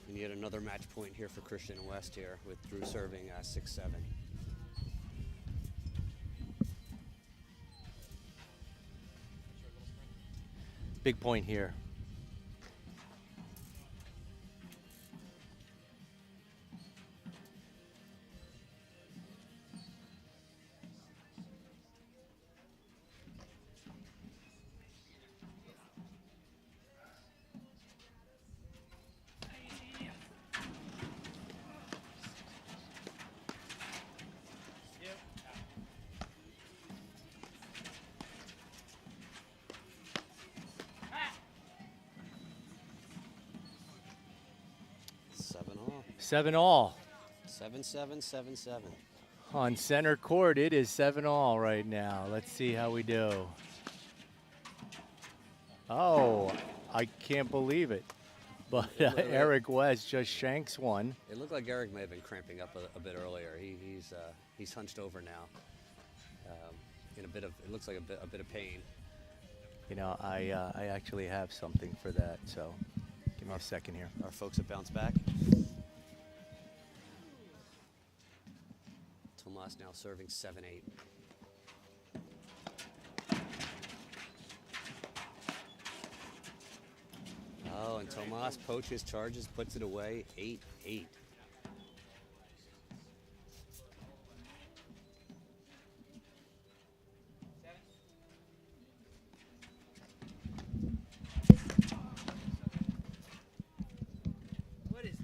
And yet another match point here for Christian and West here with Drew serving 6-7. Big point here. Seven all. 7-7, 7-7. On center court, it is 7-all right now. Let's see how we do. Oh, I can't believe it. But Eric West just shanks one. It looked like Eric may have been cramping up a bit earlier. He's hunched over now. In a bit of, it looks like a bit of pain. You know, I actually have something for that, so give me a second here. Our folks at Bounce Back. Tomas now serving 7-8. Oh, and Tomas poaches, charges, puts it away, 8-8.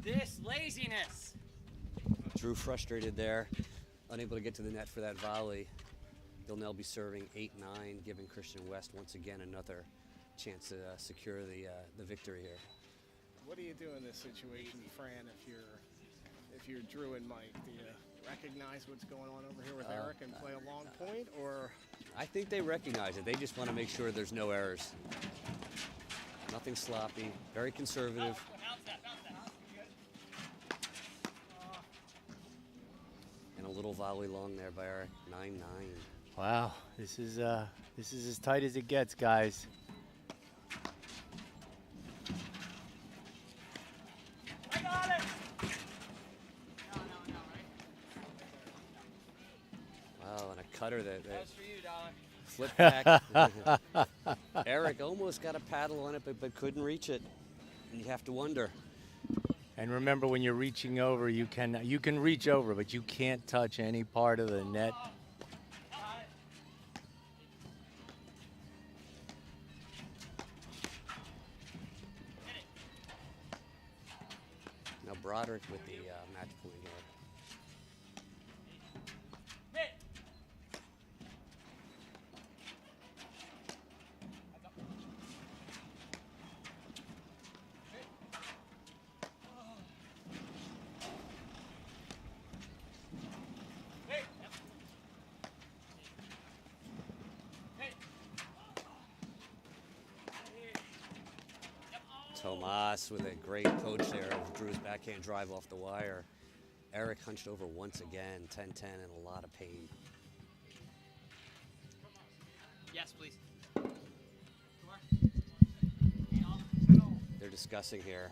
this laziness? Drew frustrated there, unable to get to the net for that volley. They'll now be serving 8-9, giving Christian West once again another chance to secure the victory here. What do you do in this situation, Fran, if you're Drew and Mike? Do you recognize what's going on over here with Eric and play a long point, or? I think they recognize it. They just want to make sure there's no errors. Nothing sloppy, very conservative. Bounce that. And a little volley long there by Eric, 9-9. Wow, this is as tight as it gets, guys. I got it. No, right? Wow, and a cutter that That's for you, Dollar. flipped back. Eric almost got a paddle on it, but couldn't reach it. And you have to wonder. And remember, when you're reaching over, you can reach over, but you can't touch any part of the net. Now Broderick with the match point here. Hit. Tomas with a great poach there of Drew's backhand drive off the wire. Eric hunched over once again, 10-10 in a lot of pain. Yes, please. They're discussing here,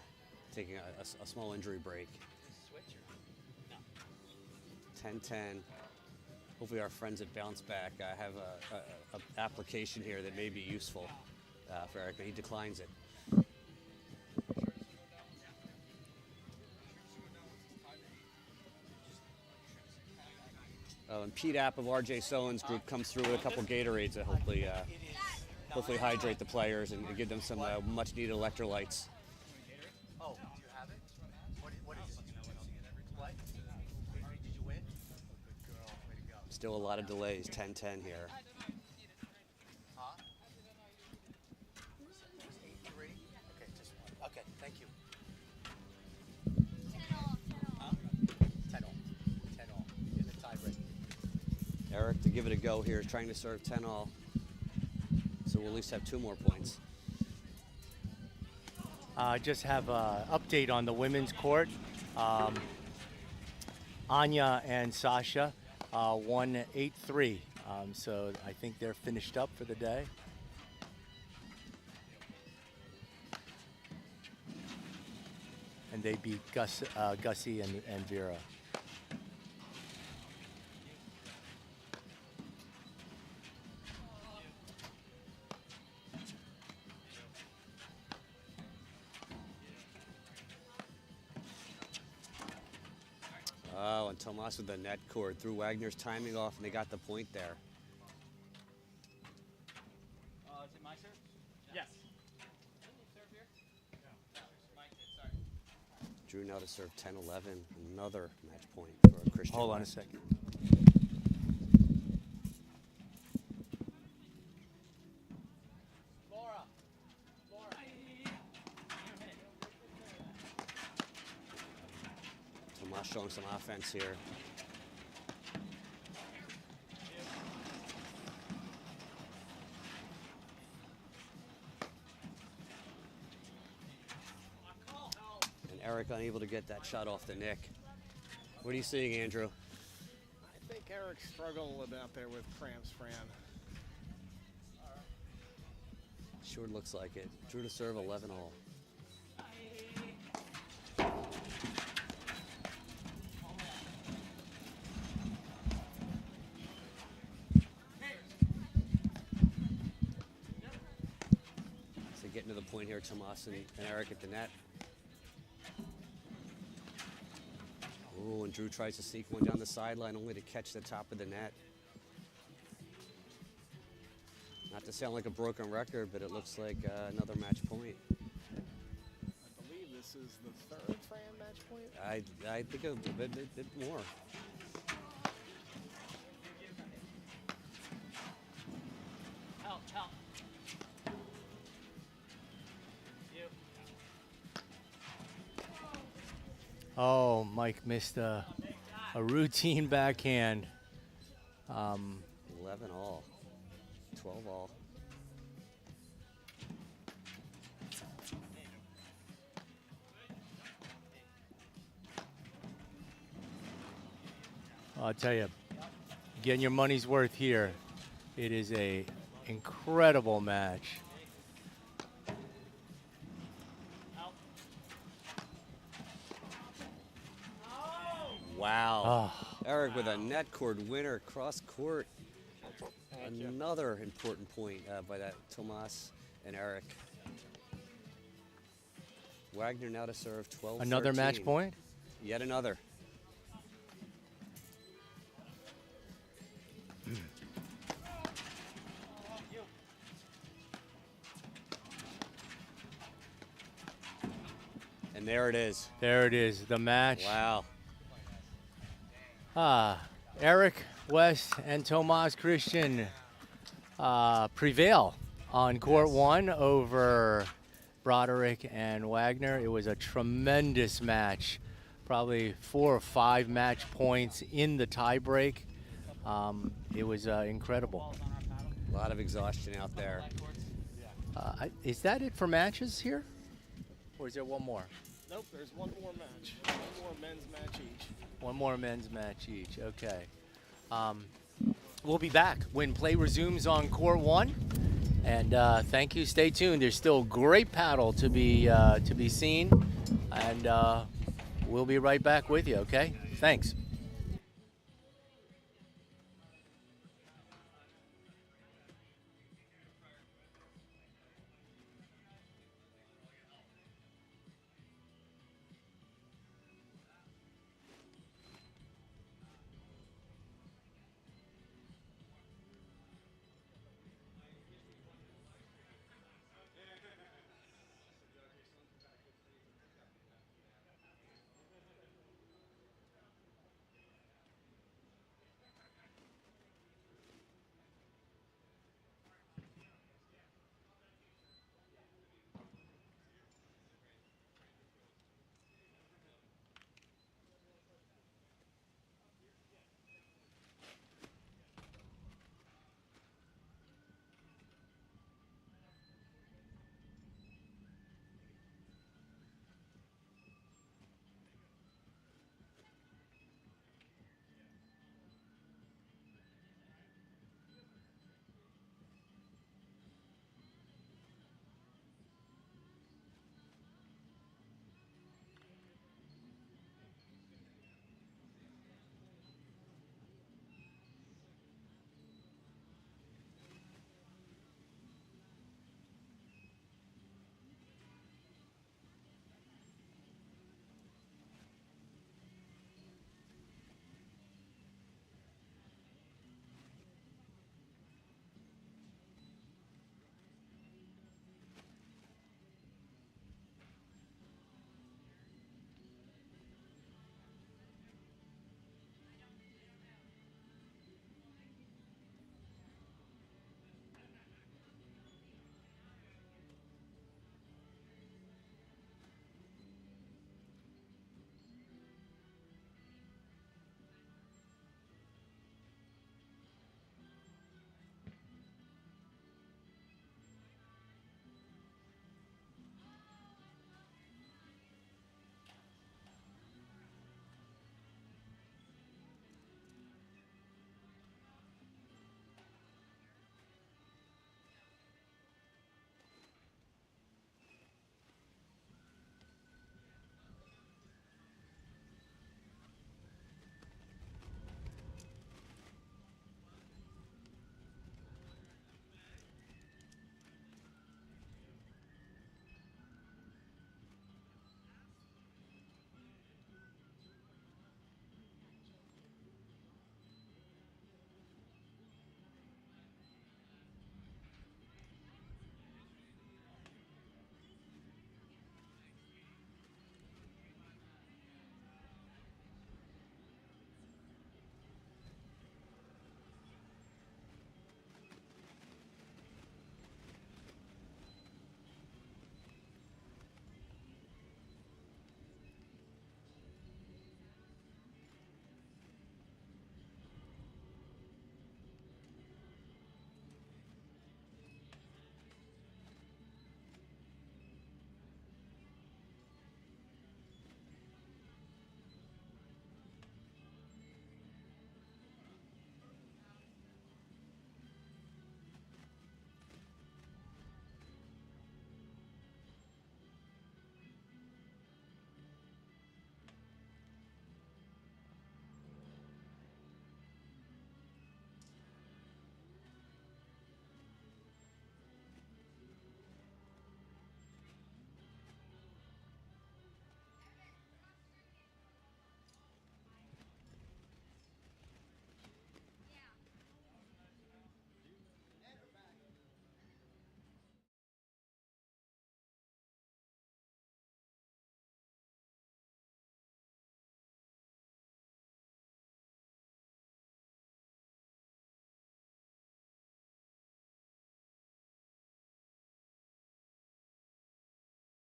taking a small injury break. Switch or 10-10. Hopefully our friends at Bounce Back have a application here that may be useful for Eric, but he declines it. And Pete App of RJ Sohen's group comes through with a couple Gatorades to hopefully hydrate the players and give them some much needed electrolytes. Oh, do you have it? What is it? What? Did you win? Oh, good girl. Way to go. Still a lot of delays, 10-10 here. Huh? 8-3? Okay, just one. Okay, thank you. 10 all. In the tie break. Eric to give it a go here, trying to serve 10 all. So we'll at least have 2 more points. Just have an update on the women's court. Anya and Sasha won 8-3. So I think they're finished up for the day. And they beat Gussie and Vera. Oh, and Tomas with the net cord threw Wagner's timing off, and they got the point there. is it my serve? Yes. Didn't you serve here? No. Mike did, sorry. Drew now to serve 10-11, another match point for Christian. Hold on a West. second. Laura. Tomas showing some offense here. And Eric unable to get that shot off the nick. What are you seeing, Andrew? I think Eric's struggling a little bit out there with cramps, Fran. Sure looks like it. Drew to serve 11 all. So getting to the point here, Tomas and Eric at the net. Oh, and Drew tries to sneak one down the sideline only to catch the top of the net. Not to sound like a broken record, but it looks like another match point. I believe this this is the third Fran match point. I think a bit more. Help, help. You. Oh, Mike missed a routine backhand. 11 all, 12 all. I'll tell you, getting your money's worth here. It is a incredible match. Wow. Oh, Eric with a net cord winner cross court. Another important point by that Tomas and Eric. Wagner now to serve 12. another match point? Yet another. And there it is. There it is, the match. Wow. Eric West and Tomas Christian prevail on court one over Broderick and Wagner. It was a tremendous match, probably 4 or 5 match points in the tiebreak. It was incredible. A lot of exhaustion out there. Is that it for matches here? Or is there one more? Nope, there's one more match. One more men's match each. One more men's match each. Okay. We'll be back when play resumes on court one. And thank you. Stay tuned. There's still great paddle to be seen, and we'll be right back with you. Okay. Thanks.